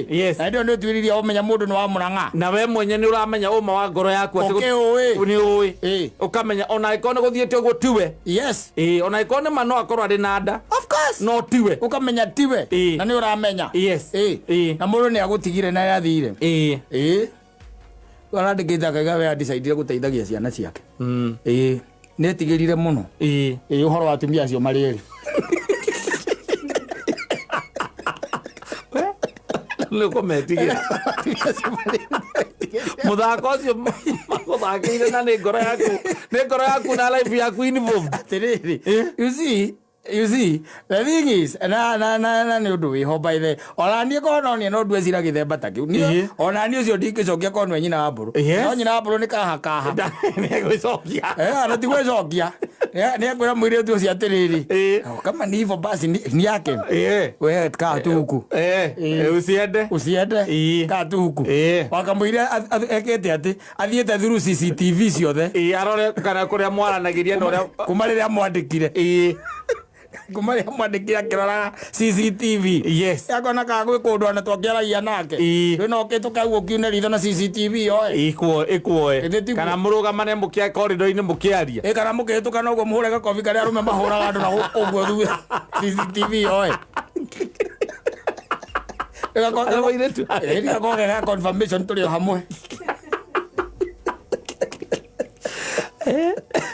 Yes. Na ndio nĩ ũtuĩririe ũmenya mũndũ nĩ wa mũrang'a. Na we mwenye nĩ ũramenya ũma wa ngoro yaku atĩ nĩ ũĩ. Ũkamenya ona ĩkorwo nĩ gũthiĩte ũguo tiwe. Yes. Ona ĩkorwo nĩ ma no akorwo arĩ na nda. Of course. No tiwe. Ũkamenya tiwe. Na nĩ ũramenya. Yes. Na mũndũ nĩ agũtigire na yathire. Arandĩkĩte akaiga we adicaidire gũteithagia ciana ciake. Nĩ etigĩrire mũno. Ũhoro wa atumia acio marĩ erĩ. Nĩ ũkũmetigĩra. Mũthako ũcio magũthakĩire na nĩ ngoro yaku na life yaku involved. Atĩrĩrĩ. You see, the thing is, na nĩ ũndũ wĩho by the ona niĩ korwo no ndũ ecira gĩthemba ta kĩu. Ona niĩ ũcio ndingĩcokia korwo nĩ nyina wa mbũrũ. No nyina wa mbũrũ nĩ kaha. Nĩegwĩcokia. Na tikwĩcokia. Nĩekwĩra mũirĩtu ũcio atĩrĩrĩ. Kama ni hivyo basi ni yake. We kaa tu huku. Usiende. Kaa tu huku. Wakamwĩra ekĩte atĩ athiĩte through CCTV ciothe. Arore kana kũrĩa mwaranagĩria na ũrĩa kuma rĩrĩa mwandĩkire. Kuma rĩrĩa mwandĩkire akĩrora CCTV. Yes. Akona kana gwĩ kũndũ ona twakĩaragia nake. Rĩu no ũkĩtũkauga ũkiune ritho na CCTV oĩ. Ĩkuoe. Kana mũrũgamane mũkĩa koridoro-inĩ mũkĩaria. Kana mũkĩhĩtũkana ũguo mũhũre gakobi karĩa arũme mahũraga andũ na ũguo thutha CCTV oĩ. Ĩgakorwo gega confirmation tũrĩ o hamwe.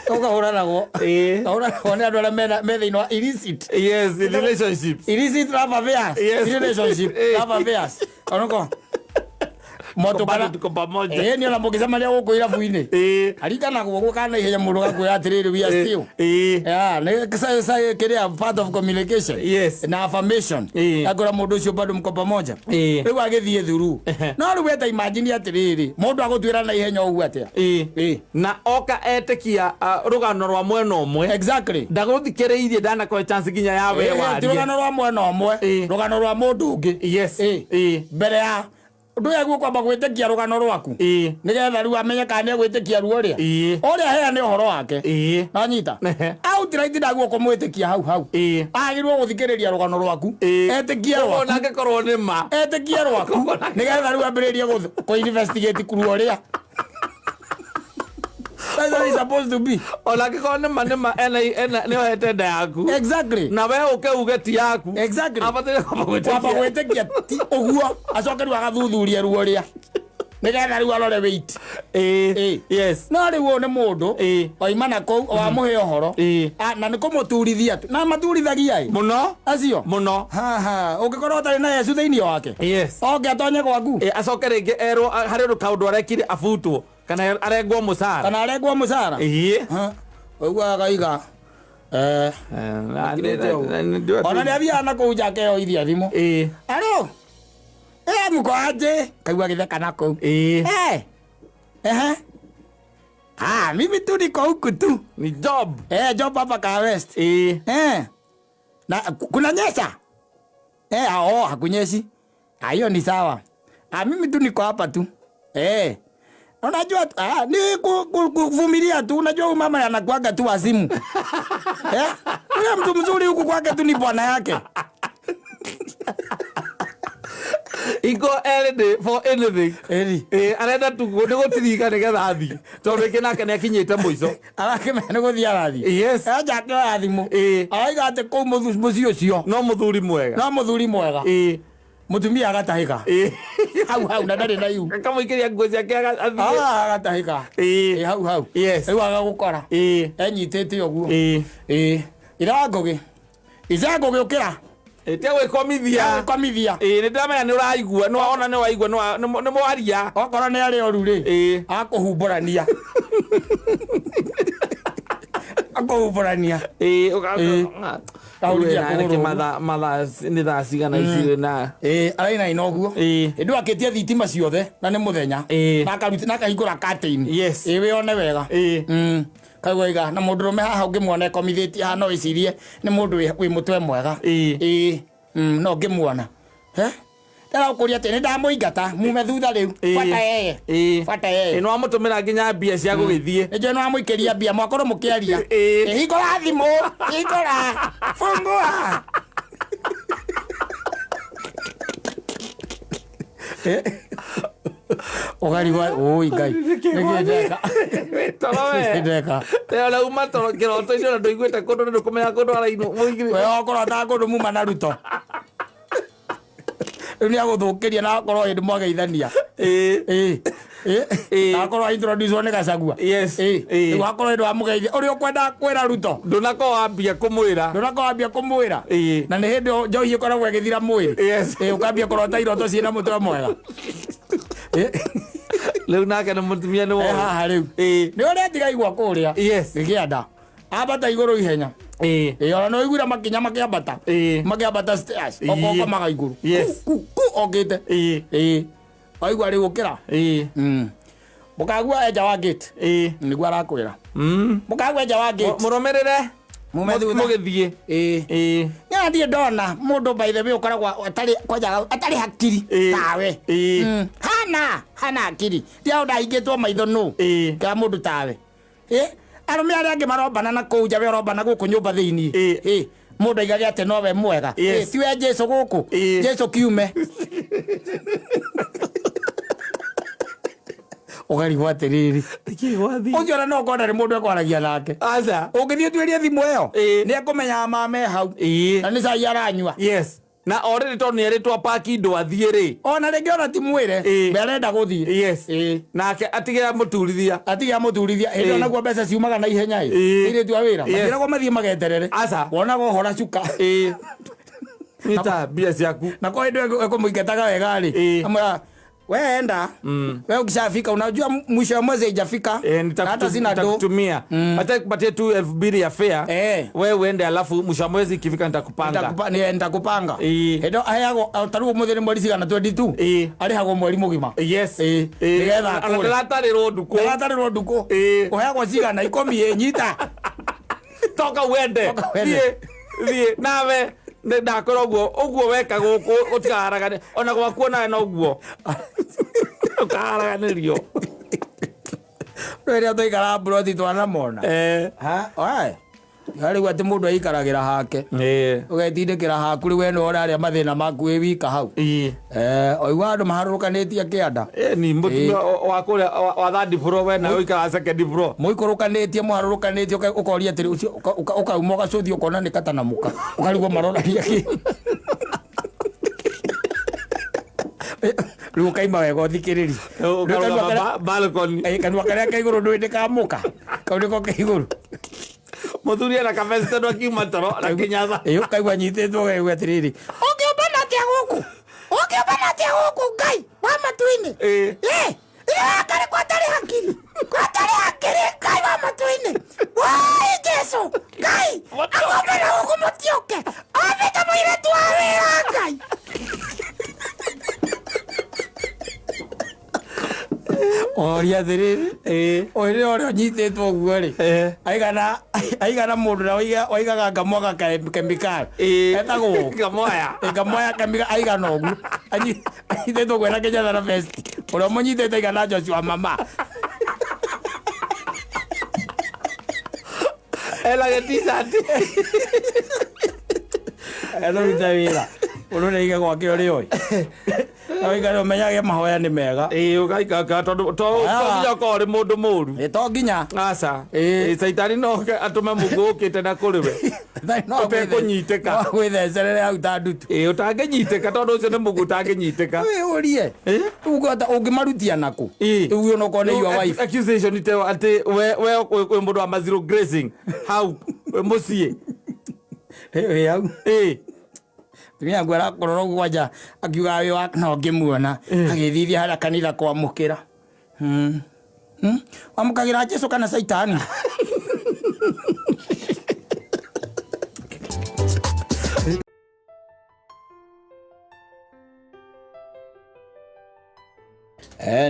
Ũkahũranagwo. Ũkahũranagwo nĩ andũ arĩa me thĩinĩ wa illicit. Yes, relationships. Illicit love affairs. Relationship love affairs. Onako. Motokana tuko pamoja. Ni ona mũgĩcemania gũkũ irabu-inĩ. Arikanagwo gũka na ihenya mũndũ gakwĩra atĩrĩrĩ we are still. Nĩ kĩrĩa part of communication. Yes. Na affirmation. Agora mũndũ ũcio bado mko pamoja. Rĩu agĩthiĩ through. No rĩu weta imagine atĩrĩrĩ mũndũ agũtwĩra na ihenya ũguo atĩa. Na oka etĩkia rũgano rwa mwena ũmwe. Exactly. Ndagũthikĩrĩirie ndanakoe chance nginya ya we warie. Rũgano rwa mwena ũmwe. Rũgano rwa mũndũ ũngĩ. Yes. Mbere ya ndũ yaguo kwamba gwĩtĩkia rũgano rwaku nĩgetha rĩu amenye kana nĩ gwĩtĩkia ruo ũrĩa heane ũhoro wake nanyita outright ndaguo kũmwĩtĩkia hau agĩrwo gũthikĩrĩria rũgano rwaku etĩkie rwaku ona angĩkorwo nĩ ma etĩkie rwaku nĩgetha rĩu ambĩrĩrie kũ-investigate kuru ũrĩa. That's what it's supposed to be. Ola kiko nema nĩo hete nda yaku. Exactly. Na we ũkĩuge ti yaku. Exactly. Abatĩre kwamba gwĩtĩkia ti ũguo acoke rĩu agathuthuria ruo rĩa. nigetha riu arore weight yes no riu ne mundu oimana kou wa muhe ohoro na niko muturithia tu na maturithagia muno acio muno ungikorwo tari na Yesu thiini wake yes oke atonye gwaku acoke ringi erwo hari rukaundu arekire abutwo kana arengwo musara oigua gaiga ona nä athiaga na kå u njake eo ithia thimå alo muko aje kaigua gä theka na kå u mimi tu niko huku tu ni job job hapa Car West na kuna nyesha hakunyeshi hiyo ni sawa mimi tu niko hapa tu unajua ni kuvumilia tu. Unajua huyu mama anakuaga tu wazimu. Ule mtu mzuri huku kwake tu ni bwana yake. Iko everyday for anything. Arenda tu gutirika nigetha athi. Tondu kinake ni akinyite muico. Arakimena guthia arathi. Yes. Aja ke athimu. Aiga ate ku muthuri ucio. No muthuri mwega. Mutumia agatahika hau na ndari na iu akamuikiria nguo ciake agatahika hau yes riu agagukora enyitete uguo irangugi ukira ite gwĩkomithia nĩ ndamenya nĩ ũraigua no ona nĩ waigua nĩ mwaria okorwo nĩ arĩ oru rĩ akũhumbũrania mathaa nĩ thaa cigana ici na araina inoguo ndu akitie thitima ciothe na nĩ muthenya na akahingũra curtain we one wega kaigua na mũndũ rũme haha ũngĩmuona ekomithĩtie haha no ĩcirie nĩ mũndũ wĩ mũtwe mwega no ngĩmuona ndara ũkũria atĩ nĩ ndamũingata mume thutha rĩu bata yeye no amũtũmĩra nginya mbia cia gũgĩthiĩ nĩnjũĩ no amũikĩria mbia mwakorwo mũkĩaria hingũra thimũ hingũra fungua ugarigwa oi ngai nigindeka ndeka tena uma toro kiroto icio na ndoiguĩte kũndũ nĩ ndũkũmenya kũndũ arainu mũigiri we okorwo ta kũndũ muma na ruto rĩu nĩ agũthũkĩria na akorwo hĩndĩ mwageithania akorwo introduce nĩ Gachagua rĩu akorwo hĩndĩ wa mũgeithia ũrĩa ũkwenda kwĩra ruto ndũnakorwo wambia kũmwĩra na nĩ hĩndĩ njohi ĩkoragwo ĩgĩthira mwĩrĩ ũkambia kũrota iroto ciĩna mũtwe mwega rĩu nake nĩ mũtumia nĩ haha rĩu nĩ ũrĩa tigaigua kũrĩa gĩkĩanda ambata igũrũ ihenya ona no igura makinya makiambata stairs oko maga iguru okite aigua rĩu ũkĩra mũkagua enja wa gate nĩguo arakwĩra mũkagua enja wa gate mũrũmĩrĩre mũgĩthiĩ nĩathiĩ ndona mũndũ by the way ũkoragwo atarĩ hakiri tawe hana hakiri ndiao ndaingĩtwo maitho nũ ka mũndũ tawe arũme arĩa angĩ marombana na kũu nja we ũrombana gũkũ nyũmba thĩinĩ mũndũ aigage atĩ nowe mwega tiwe Jesu gũkũ Jesu kiume ũgarigwo atĩrĩrĩ ũcio ona no ũkona nĩ mũndũ ekwaragia nake ũngĩthiĩ ũtuĩrie thimũ ĩyo nĩ ekũmenyaga mame hau na nĩ cai aranyua na already tondũ nĩ erĩtwo paki ndo athiĩ rĩ ona rĩngĩ ona ti mwĩre we arenda gũthiĩ nake atigĩra mũturithia hĩndĩ onaguo mbeca ciumaga na ihenya irĩtua wĩra matiragwo mathiĩ mageterere wonaga ũhora cuka nĩta mbia ciaku na kwa hĩndĩ ekũmũingataga wega rĩ amwĩra we enda we ukishafika unajua mwisho wa mwezi haijafika hata sina do nitakutumia hata kupatia tu 2000 ya fare wewe uende alafu mwisho wa mwezi ikifika nitakupanga edo ayago taru muthiri mweri cigana 22 arihagwo mweri mugima nigetha ndaratarĩrwo nduku uheagwo cigana 10 nyita toka wende thiĩ nawe ndakorwo ũguo weka gũkũ ũtikaragane ona gwakuona na ũguo ũkaraganĩrio rĩrĩa tũikara mburoti twanamona rĩu atĩ mũndũ aikaragĩra hake ũgetindĩkĩra haku rĩu wena ũrarĩa mathĩna maku wĩ wika hau oigua andũ maharũrũkanĩtie kĩanda ni mũtumia wa kũrĩa wa third floor we na ũikara second floor mũharũrũkanĩtie ũkoria atĩrĩ ũcio ũkauma ũgacuthi ũkona nĩ katanamuka ũkarigwo marorania kĩ Riu kaima wega uthikiriri balcony kanua karia ka iguru ndwende kamuka kau niko ka iguru muthuri na kafeste ndo akiuma toro na kinyatha iyo kaigua nyititwo wega atiriri ungiumba natia guku ngai wa matuini kare kwatari hakiri ngai wa matuini wai Jesu ngai agomera guku mutioke abita mwire tu awira ngai oria thiriri oria nyititwo guo ri aigana mundu na waigaga ngamwaga kemikali etagwo ngamoya kemikali aigana uguo anyititwo gwena Kenya na vest uria munyitite aigana Joshua mama ela getizati elo bitawira urore iga gwake uri oi aigana umenyage mahoya ni mega ugaikaka tondu nginya ko ri mundu muru to nginya aca saitani no atume mungu ukite na kuriwe upe kunyiteka gwithecereire hau ta ndutu utanginyiteka tondu ucio ni mungu utanginyiteka urie ugota ungimarutia naku uguo no kone your wife accusation ite ati we mundu wa mazero grazing how mucie hau tumia gwara kororo gwanja akiuga we wa no ngimuona agithithia hara kanitha kwa mukira amukagira Jesu kana saitani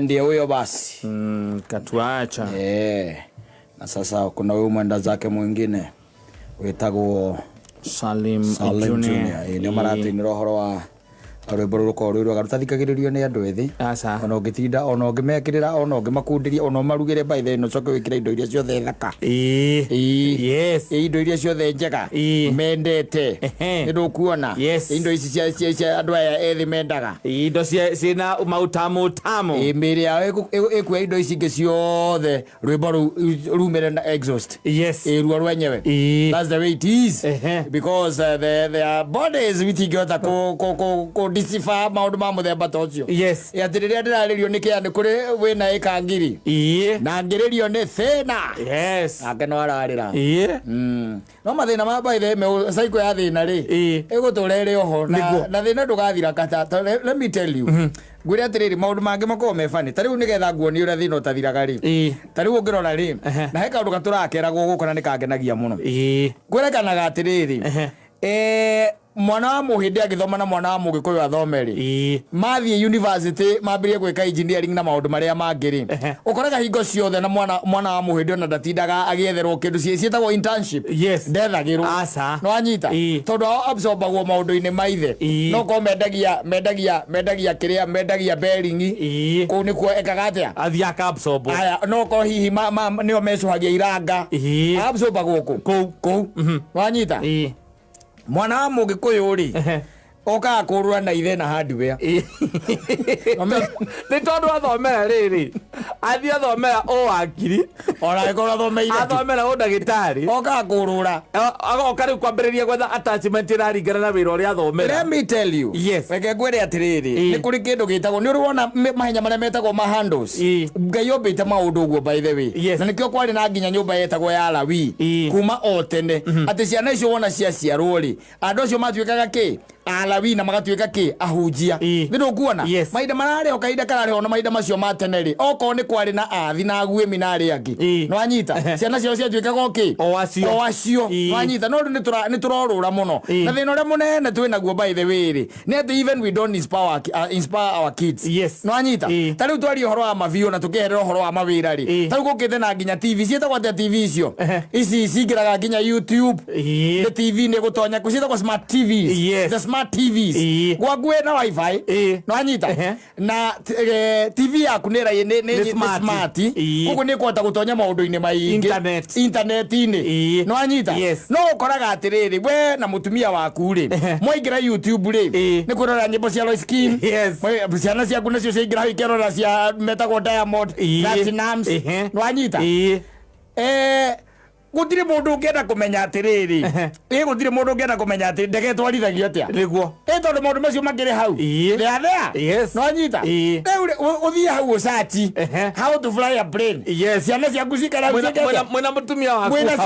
ndiye huyo basi katuacha na sasa kuna huyu mwenda zake mwingine wetagwo Salim Junior ni maratinira horo wa rwimbo ruko rwiru garutathikagiririo ni andu ethi ona ungitinda ona ungimekirira ona ungimakundiria ona marugire by the no coke wikira indo iria ciothe thaka yes indo iria ciothe njega mendete ndu kuona indo ici cia andu aya ethi mendaga indo cina mautamu tamu miri yao ikuya indo ici ngi ciothe rwimbo rumire na exhaust ruo rwenyewe that's the way it is because their bodies witingota ko disifa maundu ma muthemba tocio atiriria ndiraririo ni kiani kuri wina ikangiri na ngiririo ni thina ake no ararira no mathina ma baithe me saiko ya thina ri iguturere oho na thina ndugathira kata let me tell you ngwire atiriri maundu mangi makoo mefani tariu nigetha nguoni uria thina utathiraga ri tariu ngirora ri na he kaundu gaturakeragwo guko na nikangenagia muno ngwirekanaga atiriri mwana wa muhindi agithoma na mwana wa mugikuyu athomeri mathie university mambirie gwika engineering na maundu maria mangiri ukoraga hingo ciothe na mwana wa muhindi ona ndatindaga agietherwo kindu cietagwo internship ndethagirwo no anyita tondu absorbagwo maundu-ini maithe no ko mendagia kiria mendagia bearing ku nikuo ekaga atia athia ka absorb aya no ko hihi nio mecuhagia iranga absorbagwo ku no anyita mwana wa mugikuyu ri oka kurura na ithe na hardware ni tondu athomera riri athi athomera o akiri ora ikora athomera o ndagitari oka kurura agoka riu kwambiriria gwetha attachment iraringana na wira uria athomera. Let me tell you weke ngwire atiriri ni kuri kindu gitagwo ni urwona mahenya maria metagwo handles ngai ombite maundu uguo by the way na nikio kwari na nginya nyumba yetagwo ya Lawi kuma o tene ati ciana icio wona ciaciarwo ri andu acio matuikaga ki Alawi na magatuika ki ahujia ndu kuona maida marare o kaida karare ona maida macio mateneri oko ni kwari na athi na ague minari angi no anyita ciana cio ciatuika goki o acio no anyita no ni turorura muno na thina ure munene twina guo by the way ri ni ati even we don't inspire our kids no anyita tariu twari horo wa mavio na tukiherera horo wa mawira ri tariu gukite na nginya TV cietagwo atia TV icio ici cingiraga nginya YouTube the TV ni gutonya kucietagwo smart TVs the smart TVs gwagwe na wifi no anyita na TV yaku ni smart kuko ni kwata gutonya maundu-ini maingi internet-ini no anyita no ukoraga atiriri we na mutumia waku ri mwaingira YouTube ri ni kurora nyimbo cia Lois Kim ciana ciaku nacio ciaingira ikerora cia metagwo Diamond Platinums no anyita gutire mundu ungienda kumenya atiriri gutire mundu ungienda kumenya atiri ndege twarithagio atia niguo tondu maundu macio makiri hau thea no nyita uthie hau usachi how to fly a plane ciana ciaku cikara mwena mutumia waku mwena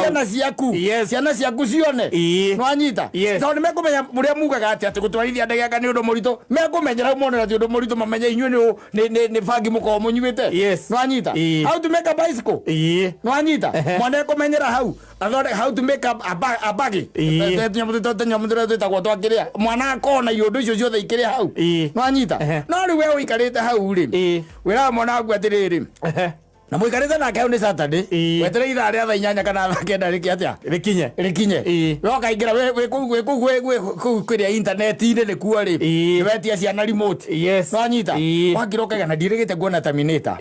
ciana ciaku cione no nyita tondu mekumenya muria mugaga ati gutwarithia ndege aka ni undu muritu mekumenyera monera ti undu muritu mamenye inyuĩ ni bangi muko munyuite no nyita how to make a bicycle no nyita mwana kumenyera hau how to make a bagi nyamuthira twitagwo twakiria mwana akona iundu icio ciothe ikiria hau no nyita no riu we uikarite hau ri wira mwana waku atiriri na muikarite nake hau ni Saturday wetere ithaa ria thaa 8 kana thaa 9 riki atia rikinye we ukaingira we kwiria internet-ini ni kuo ri wetia ciana remote no nyita wakira ukaiga na ndirigite kuona Terminator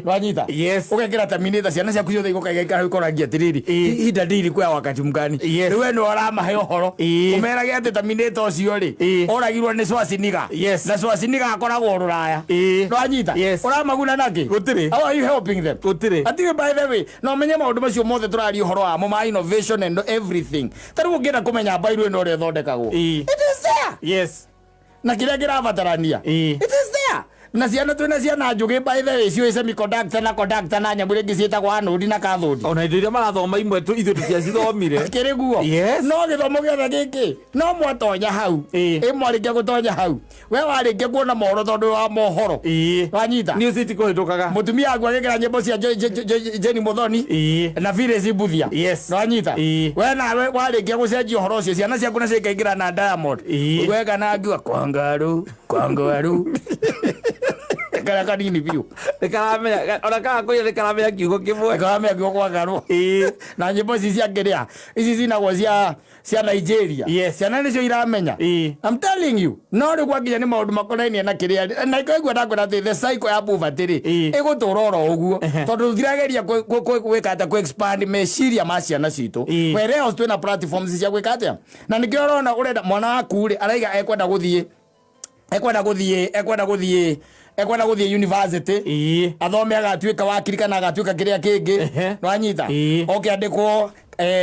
no nyita ukaigira Terminator ciana ciaku ciothe igukaiga hau ikorangia atiriri ihinda ndiri kwa wakati mgani riu we no uramahe uhoro umerage ati Terminator ucio ri uragirwo ni Schwarzenegger na Schwarzenegger akoragwo Ruraya no nyita uramaguna naki gutiri how are you helping them gutire ati by the way no menye maundu macio mothe turari uhoro wa mo ma innovation and everything tari ungienda kumenya bairu ino ria thondekagwo it is there na kiria kirabatarania it is there na ciana twina ciana njugi by the way cio semiconductor na conductor na nyamure ngicietagwo anodi na kathodi ona indo iria marathoma imwe ithu tutiacithomire kiriguo no githomo giothe giki no mwatonya hau mwarikia gutonya hau we warikia kuona mohoro tondu wa mohoro wanyita news itikuhitukaga mutumia wangu agikira nyimbo cia Jeni Muthoni na Vile Buthia no wanyita we nawe warikia gucenjia uhoro ucio ciana ciaku na cikaingira na Diamond wega na ngiwa kwangaru kara kanini biu karamenya ona kana kuya karamenya kiugo kimwe karamenya kiugo kwa garu na nyimbo ici cia ngiria ici cinagwo cia Nigeria ciana nicio iramenya I'm telling you no ri gwakinya ni maundu makonainie na kiria na ikaigua ndakwira ati the cycle ya poverty ri igutura oro uguo tondu thirageria gwika ata ku expand meciria ma ciana citu where else twina platforms cia gwika atia na nikio urona urenda mwana waku ri araiga ekwenda guthie university athome agatuika wakiri kana agatuika kiria kingi no anyita okiandikwo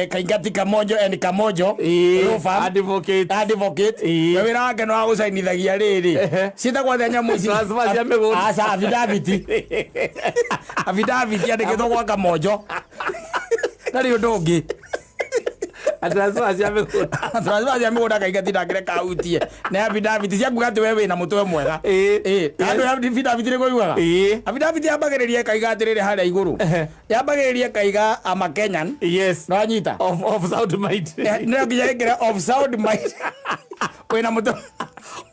kaingati kamojo and kamojo advocate we wira wake no agucainithagia riri citagwo the nyamu ici affidavit yandikitwo gwa kamojo nari undu ungi transfer cia migunda kaingati ndangire kautie na affidavit cia kuga ati we wina mutwe mwega andu affidavit ni kuigaga affidavit yambagiriria kaiga atiriri haria iguru yambagiriria kaiga ama Kenyan no anyita of sound might no nginya of sound might wina mutwe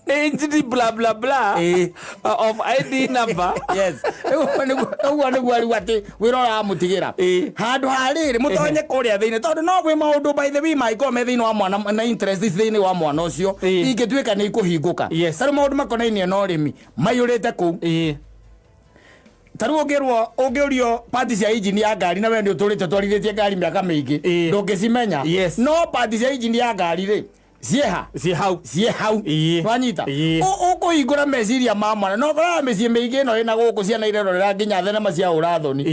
entity blah blah blah of ID number uguo niguo riu ati wira uramutigira handu hariri mutonye kuria thiini tondu no gwi maundu by the way maiko me thiini wa mwana na interest thiini wa mwana ucio ingituika ni ikuhinguka tari maundu makonainie no rimi mayurite ku tari ungiurio party cia engine ya ngari na we ndi uturite twarithitie ngari miaka mingi ndungicimenya no party cia engine ya ngari ri cie hau wanyita ukuhingura meciria ma mwana no korwa micii miingi no ina guku ciana irerorera nginya thenema cia urathoni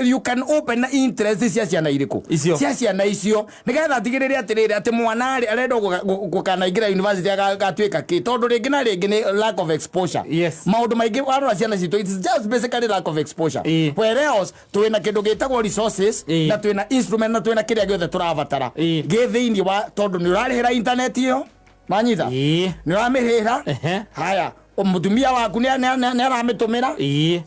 you can open interest cia ciana iriku cia ciana icio nigetha atigirire atiriri ati mwana arenda gukanaingira university agatuika ki tondu ringi na ringi ni lack of exposure maundu maingi warora ciana citu it's just basically lack of exposure where else twina kindu gitagwo resources na twina instrument na twina kiria giothe turabatara githiini wa tondu ni urarihira internet iyo manyita ni uramirihira haya mutumia waku ni aramitumira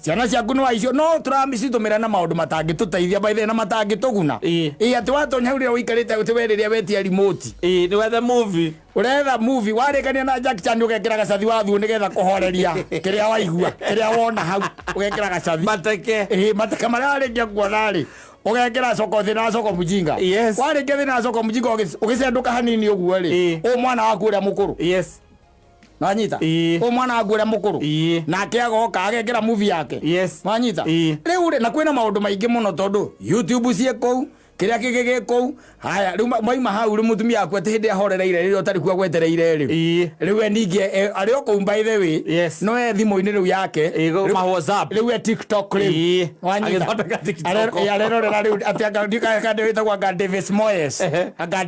ciana ciaku no aicio no turamicitumira na maundu matangituteithia by the na matangituguna ati watonya huria wikarite utiweriria wetia remote ni wethe movie uretha movie warikania na Jack Chan ugekira gacathi wathu nigetha kuhoreria kiria waigua kiria wona hau ugekira gacathi mateke maria arikia kuona ri ugekira soko thina soko mujinga warikia thina soko mujinga ugicenduka hanini uguo ri mwana waku uria mukuru wanyita mwana waku uria mukuru nake agoka agekira movie yake wanyita riu na kwina maundu maingi muno tondu YouTube cie kou kiria kigege kou haya riu maima hau riu mutumia akwa hinde ahorereire riu tari kwa gwetereire riu eningie ari oko by the way no thimu-ini riu yake ma WhatsApp riu TikTok riu agithondeka TikTok arerorera riu atia ndika kwa Davis Moyes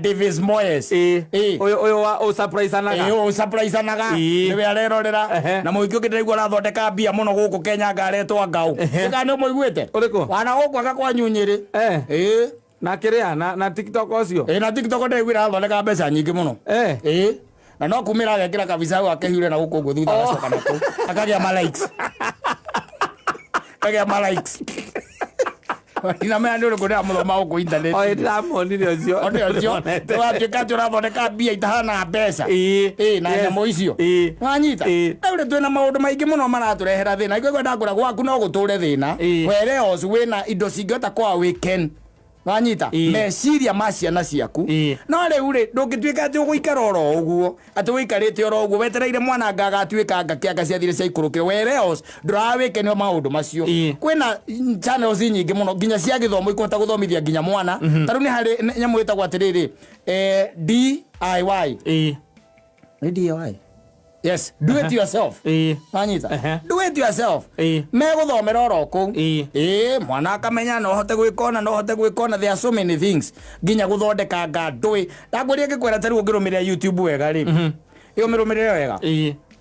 Davis Moyes oyo wa surprise anaga surprise anaga riu arerorera na muingio kindirigwa rathondeka mbia muno guku Kenya ngaretwa ngau kana muiguite wana guku akakwa nyunyiri na kiria na TikTok ocio na TikTok ndigwira thondeka mbeca nyingi muno na no kumira agekira kabisa wake hiure na guku thutha agacoka nako akagia ma likes ina me andu ko ndamuthoma uko internet ndiramonire ocio watuika turathondeka mbia itahana mbeca na nyamo icio wanyita rĩu twina maundu maingi muno maraturehera thina igwe ndakura gwaku no guture thina were ocu wina indo cingĩhota kwa weekend wanyita meciria ma ciana ciaku no rĩu rĩ ndũngĩtuĩka atĩ ũgũikara oro ũguo atĩ wĩikarĩte oro ũguo wetereire mwana ngagatuĩka ngakĩanga ciathire cia ikũrũkĩre wereos ndũrawĩkenio maũndũ macio kwĩna channels nyingĩ mũno nginya cia gĩthomo ikũhota gũthomithia nginya mwana ta rĩu nĩ harĩ nyamũ ĩtagwo atĩrĩrĩ DIY DIY yes, do it yourself. Wanyita. Do it yourself. Me guthomera oro ku. Mwana akamenya no hote gwikona there are so many things. Nginya guthondeka ngandui. Ndagũria ngikwera tari ũngĩrũmĩrĩra YouTube wega rĩ. Iyo mĩrũmĩrĩre wega.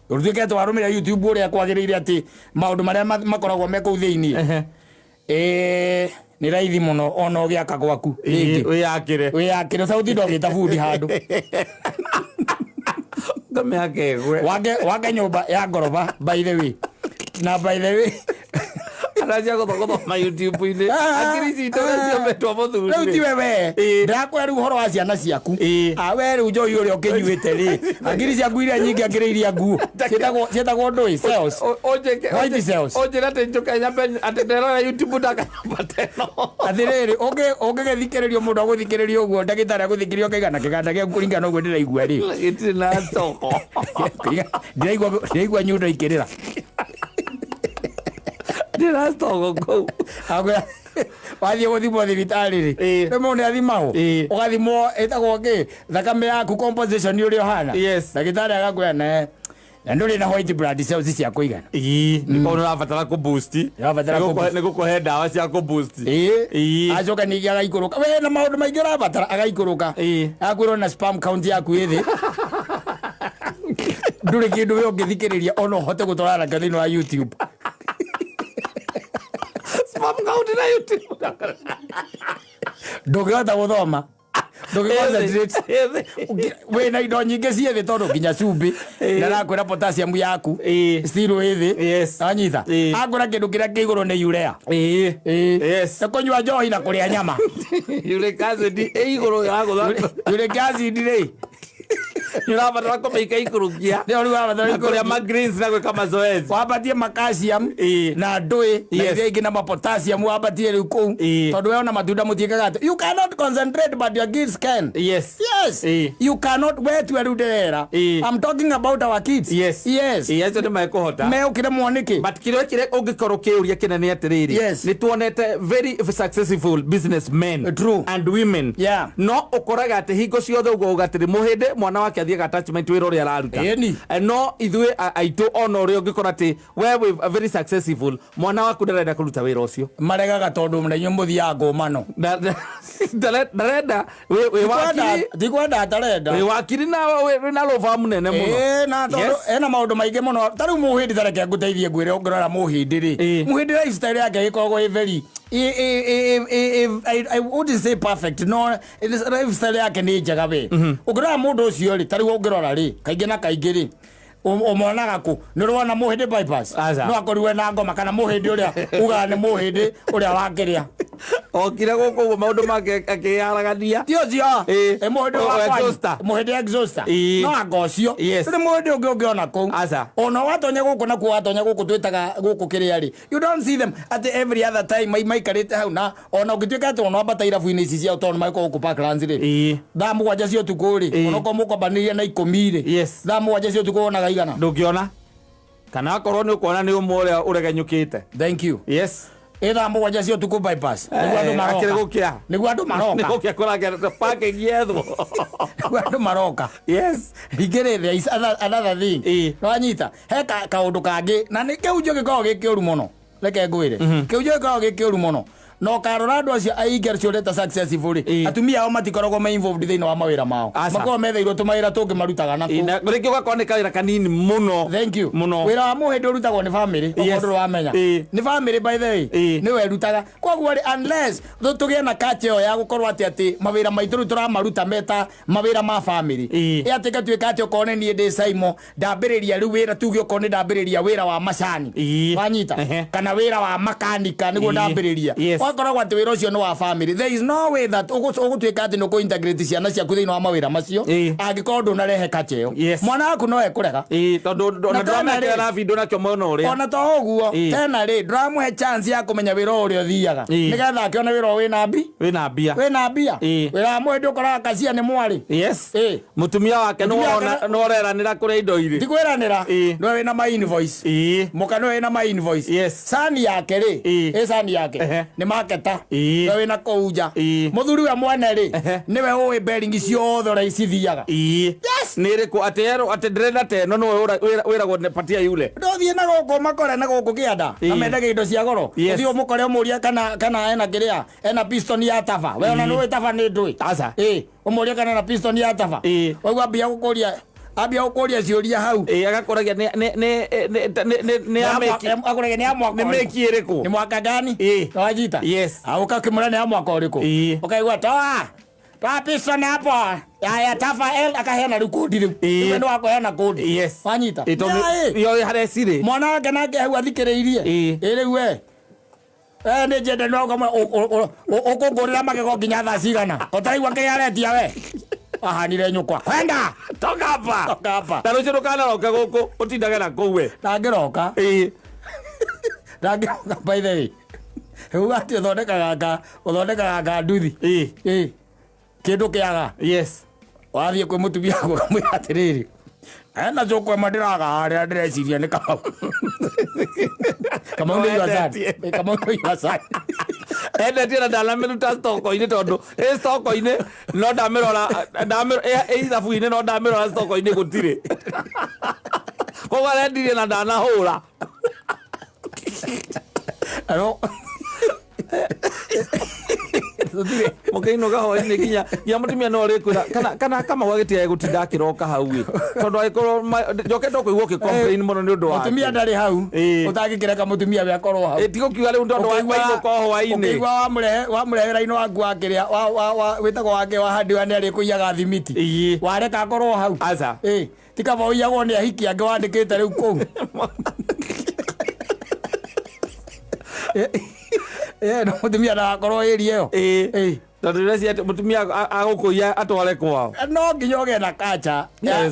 Ũrutĩke twarũmĩrĩra YouTube ũrĩa kwagĩrĩire atĩ maũndũ marĩa makoragwo me kũu thĩinĩ. Nĩ raithi mũno ona ũgĩaka gwaku. Wĩyakĩre sauti ndogĩta bundi handũ. Wage nyumba ya ngoroba by the way na by the way araja gothogotho ma YouTube ine akirisi itocio betwa muthuri rĩu ti wewe ndakwe rĩu horo wa ciana ciaku we rĩu njoi ũrĩa ũkĩnyuĩte rĩ akirisi aku iria nyingĩ akĩrĩiria nguo cietagwo ndũĩ cells white cells onjĩra atĩ njoke nyambe atĩ nderora YouTube ndakanyamba teno atĩrĩrĩ ũngĩgĩthikĩrĩrio mũndũ agũthikĩrĩria ũguo ndagĩtarĩ agũthikĩrĩria ũkaigana kĩganda gĩaku kũringana ũguo ndĩraigua rĩ gĩtirĩ na stoko ndĩraigua nyundo ikĩrĩra ndĩrastogo kou wathiĩ gũthimwo thibitarĩ rĩ mũndũ nĩ athimagwo ũgathimwo ĩtagwo kĩ thakame yaku composition ũrĩa ũhana ndagĩtarĩ agakwĩra na ndũrĩ na white blood cells cia kũigana nĩkorwo ũrabatara kũ boost nĩ gũkũhe ndawa cia kũ boost acoka ningĩ agaikũrũka we na maũndũ maingĩ ũrabatara agaikũrũka akwĩrwo na sperm count yaku ĩthĩ ndũrĩ kĩndũ we ũngĩthikĩrĩria ona ũhote gũtwarana thĩinĩ wa YouTube spam count na YouTube ndũngĩhota gũthoma wĩna indo nyingĩ ciĩ thĩ tondũ nginya cumbĩ na arakwĩra potassium yaku still wĩ thĩ anyita akwĩra kĩndũ kĩrĩa kĩ igũrũ nĩ urea na kũnyua njohi na kũrĩa nyama uric acid ĩ igũrũ ya gũthaka uric acid rĩ nĩũrabatara kũmĩika ikũrũkia kũrĩa magreens na gwĩka mazoezi wambatie makalcium na ndũĩ na iria ingĩ na mapotassium wambatie rĩu kũu tondũ we ona matunda mũtiĩkaga atĩ you cannot concentrate but your kids can you cannot we tu rĩu ndĩrera I'm talking about our kids acio nĩmekũhota meũkĩremwo nĩkĩ but kĩrĩa ũngĩkorwo kĩũria kĩnene atĩrĩrĩ nĩtuonete very successful businessmen and women no ũkoraga atĩ hingo ciothe ũguo ũgatĩrĩ mũhĩndĩ mwana wake athiĩ attachment wĩra ũrĩa araruta no ithuĩ aitũ ona ũrĩa ũngĩkora atĩ we very successful mwana waku ndarenda kũruta wĩra ũcio maregaga tondũ mũnenyo mũthiaga ngũmano ndarenda ndikwenda atarenda wĩ wakiri na wĩna rũba mũnene mũno na tondũ ena maũndũ maingĩ mũno ta rĩu mũhĩndĩ tareke ngũteithie ngwĩre ũngĩrora mũhĩndĩ rĩ mũhĩndĩ lifestyle yake ĩkoragwo ĩ very I wouldn't say perfect no lifestyle yake nĩ njega we ũngĩrora mũndũ ũcio rĩ ta rĩu ũngĩrora rĩ kaingĩ na kaingĩ rĩ ũmonaga kũ nĩrwona mũhĩndĩ bypass no akorirwe na ngoma kana mũhĩndĩ ũrĩa ugaga nĩ mũhĩndĩ ũrĩa wakĩrĩa okire gũkũ ũguo maũndũ make akĩharagania tiocio mũhĩndĩ exhauster no anga ũcio rĩ mũhĩndĩ ũngĩ ũngĩona kũu ona watonya gũkũ nakuo watonya gũkũ twĩtaga gũkũ kĩrĩa rĩ you don't see them at every other time maikarĩte hau na ona ũngĩtuĩka atĩ ona wambata irabu-inĩ ici ciao tondũ maĩkorwo gũkũ Parklands rĩ thaa mũgwanja cia ũtukũ rĩ onokorwo mũkombanĩria na 10 rĩ thaa mũgwanja cia ũtukũ wonaga igana ndũngĩona kana akorwo nĩ ũkuona nĩ ũmwe ũrĩa ũregenyũkĩte thank you Ira mugwanja cio tuku bypass. Niguo andu maroka. Akire gukia. Niguo andu maroka. Niguo kia kora parking yetho. Niguo andu maroka. Yes. Igere there is another thing. No anyita. He kaundu kangi na ni kiu njo gikoragwo gikioru muno. Reke ngwire. Kiu njo gikoragwo gikioru muno. No karora andu acio aingĩ arĩa ciothe successful atumia ao matikoragwo me involved thĩinĩ wa mawĩra mao makoragwo metheirwo tũmawĩra tũngĩ marutaga na kũ rĩngĩ ũgakorwo nĩ kawĩra kanini mũno. Thank you muno. Wĩra wa mũhĩndĩ ũrutagwo nĩ family ũndũ wamenya nĩ family by the way nĩwe ũrutaga koguo unless tũgĩe na culture ĩyo ya gũkorwo atĩ mawĩra maitũ rĩu tũramaruta meta mawĩra ma family atĩ gatuĩka atĩ okorwo nĩ niĩ ndĩ Saimo ndambĩrĩria rĩu wĩra tuge okorwo nĩ ndambĩrĩria wĩra wa macani wanyita kana wĩra wa makanika nĩguo ndambĩrĩria wakoragwo atĩ wĩra ũcio nĩ wa family. There is no way that ũgũtuĩka atĩ nĩ ũkũ-integrate ciana ciaku thĩinĩ wa mawĩra macio angĩkorwo ndũnarehe culture ĩyo. Mwana waku no ekũrega tondũ ona ndũramekĩra video nakĩo mwena ũrĩa. Ona to ũguo tena rĩ ndũramũhe chance ya kũmenya wĩra ũrĩa ũthiaga nĩgetha akĩone wĩra wĩna mbia wĩra wa mũhĩndĩ ũkoraga kacia nĩ mwarĩ mũtumia wake nĩ ũreranĩra kũrĩa indo irĩ tikweranĩra nĩwe wĩna ma invoice mũka nĩwe wĩna ma invoice sani yake rĩ sani yake nĩ marketa nĩwe wĩna kũu nja mũthuri we mwene rĩ nĩwe ũĩ bearing ciothe ũrĩa cithiaga nĩ ĩrĩkũ atĩ ndĩrenda ta ĩno nĩwe wĩragwo nĩ patia yule ndũthiĩ na gũkũ makore na gũkũ kĩanda na mendagia indo cia goro ũthiĩ ũmũkore ũmũria kana ena kĩrĩa ena piston ya taba we ona nĩũĩ taba nĩ ndũĩ ũmũria kana ena piston ya taba waigua ambia gũkũria ciũria hau agakoragia akoragia nĩ ya mwaka nĩ mĩki ĩrĩkũ nĩ mwaka gani wajita auka ũkĩmũra nĩ ya mwaka ũrĩkũ ũkaigua toa piston hapo ya tafa akaheana rĩu kũndi rĩu nĩ wakũheana kũndi wanyita yo harĩa cirĩ mwana wake nake hau athikĩrĩirie rĩu we nĩ njende no ũkũngũrĩra magego nginya thaa cigana ũtaraigua kĩaretia we ahanire nyũkwa kwenda toka hapa na rũciũ ndũkanaroke gũkũ ũtindage na kũu we ndangĩroka by the way rĩu atĩ ũthondekaga nduthi kĩndũ kĩaga wathiĩ kwĩ mũtumia kamwĩra atĩrĩrĩ ena cũkwe mandĩraga harĩa ndĩreciria nĩ Kamau nĩ yuasani endetie na ndanamĩruta stoko-inĩ tondũ stoko-inĩ no ndamĩrora ithabu-inĩ no ndamĩrora stoko-inĩ gũtirĩ koguo arendirie na ndanahũra mũkĩinũka hwainĩ nginya mũtumia no rĩkwĩra kana Kamau agĩtigaga gũtinda akĩroka hau tondũ agĩkorwo njokete kũigua ũkĩ-complain mũno nĩ ũndũ wake mũtumia ndarĩ hau ũtangĩkĩreka mũtumia we akorwo hau tigũkiuga rĩu tondũ wainũka hwainĩ ũkĩigua wamũrehe wĩra-inĩ waku wa kĩrĩa wĩtagwo wake wahandiwa nĩ arĩkũiyaga thimiti wareka akorwo hau ti kaba ũiyagwo nĩ ahiki angĩ wandĩkĩte rĩu kũu no mũtumia ndagakorwo ĩri ĩyo tondũ rĩrĩa mũtumia agũkũia atware kwao no nginya ũgĩe na culture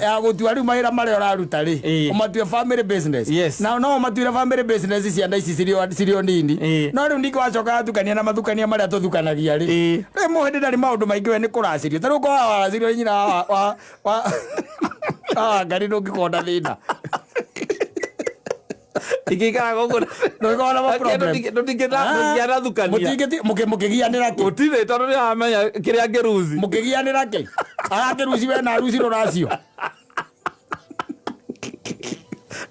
ya gũtua rĩu mawĩra marĩa ũraruta rĩ ũmatue family business na no ũmatuire family business ciana ici cirĩ o nini no rĩu ningĩ wacoka atukania na mathukania marĩa tũthukanagia rĩ rĩu mũhĩndĩ ndarĩ maũndũ maingĩ we nĩ kũracĩrio ta rĩu ũkorwo waracĩrio nyina wa Ngarĩ ndũngĩkorwo na thĩna ikikara gũkũ mũkĩgianĩra kĩ gũtirĩ tondũ nĩ aramenya kĩrĩa angĩruci mũkĩgianĩra kĩ arakĩruci we na ruci rũracio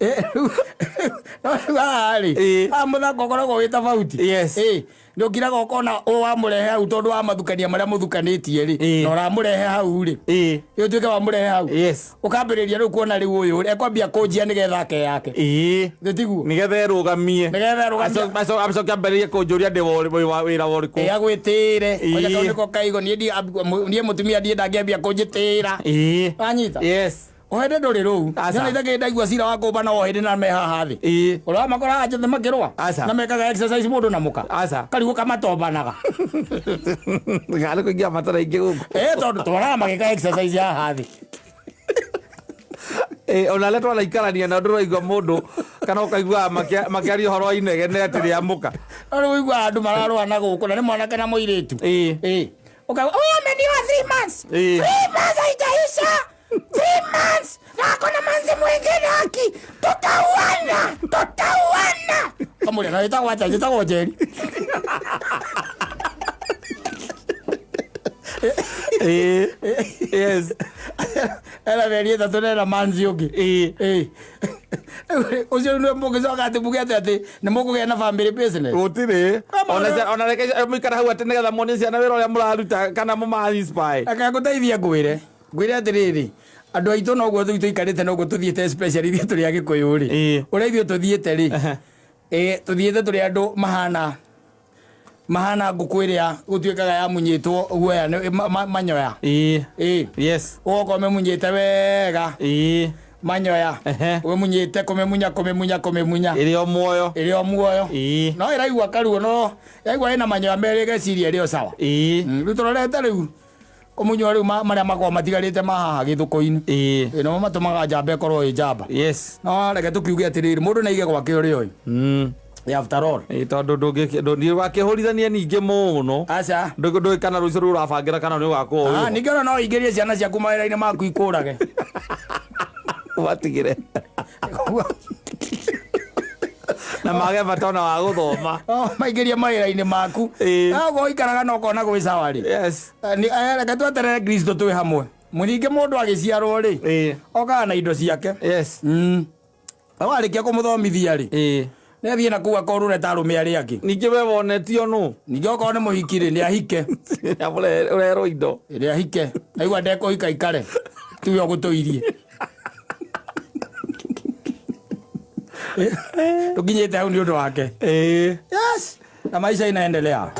rĩu haha rĩ haha mũthako ũkoragwo wĩ tofauti nĩ ũkiraga ũkona wamũrehe hau tondũ wa mathukania marĩa mũthukanĩtie rĩ na ũramũrehe hau rĩ ũtuĩke wamũrehe hau ũkambĩrĩria rĩu kuona rĩu ũyũ ekwambia kũnjia nĩgetha ake yake tiguo nĩgetha ĩrũgamie acoke ambĩrĩrie kũnjũria ndĩ wĩra ũrĩkũ agwĩtĩre oja kau nĩko kaigo niĩ mũtumia ndiĩ ndangĩambia kũnjĩtĩra wanyita ohende ndũrĩ rũu nyona ithagĩ ndaigua cira wa kũmba na ohĩndĩ na me haha thĩ ũramakora haha njothe makĩrũa na mekaga exercise mũndũ na mũka karigũ kamatombanaga nĩ kũingĩra matara ingĩ gũkũ tondũ tũraga magĩka exercise haha thĩ ona arĩa twanaikarania na ndũraigua mũndũ kana ũkaigua makĩaria ũhoro wa inegene atĩ rĩamũka rĩu ũigua andũ mararũa na gũkũ na nĩ mwanake na mũirĩtu ũkaigua umeniwa 3 months 3 months haitaisha 3 months na kuna manzi mwingine haki tutauana kamũrĩa na ĩtagwo atĩa njĩtagwo Njeri Yes. Era veria ta tonera manzi oki. Ucio ndio mugicoka ati mugete ati ni mukugea na family business. Gutire. Ona reke mwikara hau ati nigetha muone ciana wira uria muraruta kana muma inspire. Akaguteithia ngwire atiriri andu aitu no guo tuikarite no guo tuthiete special ithuĩ tũrĩ Agĩkũyũ rĩ ũrĩa ithuĩ tuthiete rĩ tuthiete tũrĩ andu mahana ngũkũ ĩrĩa gũtuĩkaga ya munyĩtwo guoya manyoya yes ũgoka ũmemunyĩte wega manyoya ũmemunyĩte kũmemunya ĩrĩ o muoyo no ĩraigua karuo no yaigua ĩna manyoya merĩ geciria ĩrĩ o sawa rĩu tũrorete rĩu kumunywa riu maria makwa matigarite mahaha githuko-ini no matumaga njamba ikorwo i njamba yes no reke tukiuge atiriri mundu naige gwake uri uyu after all tondu ndungi wakihorithania ningi muno aca ndungi kana rucio ru urabangira kana ni wako ningi ona no ingirie ciana ciaku mawira-ini maku ikurage watigire na mage batona wa guthoma maingiria mawira-ini maku go ikaraga no kona gwi sawa ri yes reke tweterere Kristo twi hamwe muningi mundu agiciarwo ri okaga na indo ciake yes warikia kumuthomithia ri nethie na kuu akorure ta arume aria angi ningi we wonetio nu ningi okorwo ni muhiki ri ni ahike urerwo indo ni ahike aigua ndekuhika ikare tiwe ogutuirie tukinyite hau ni undu wake yes na maisha inaendelea.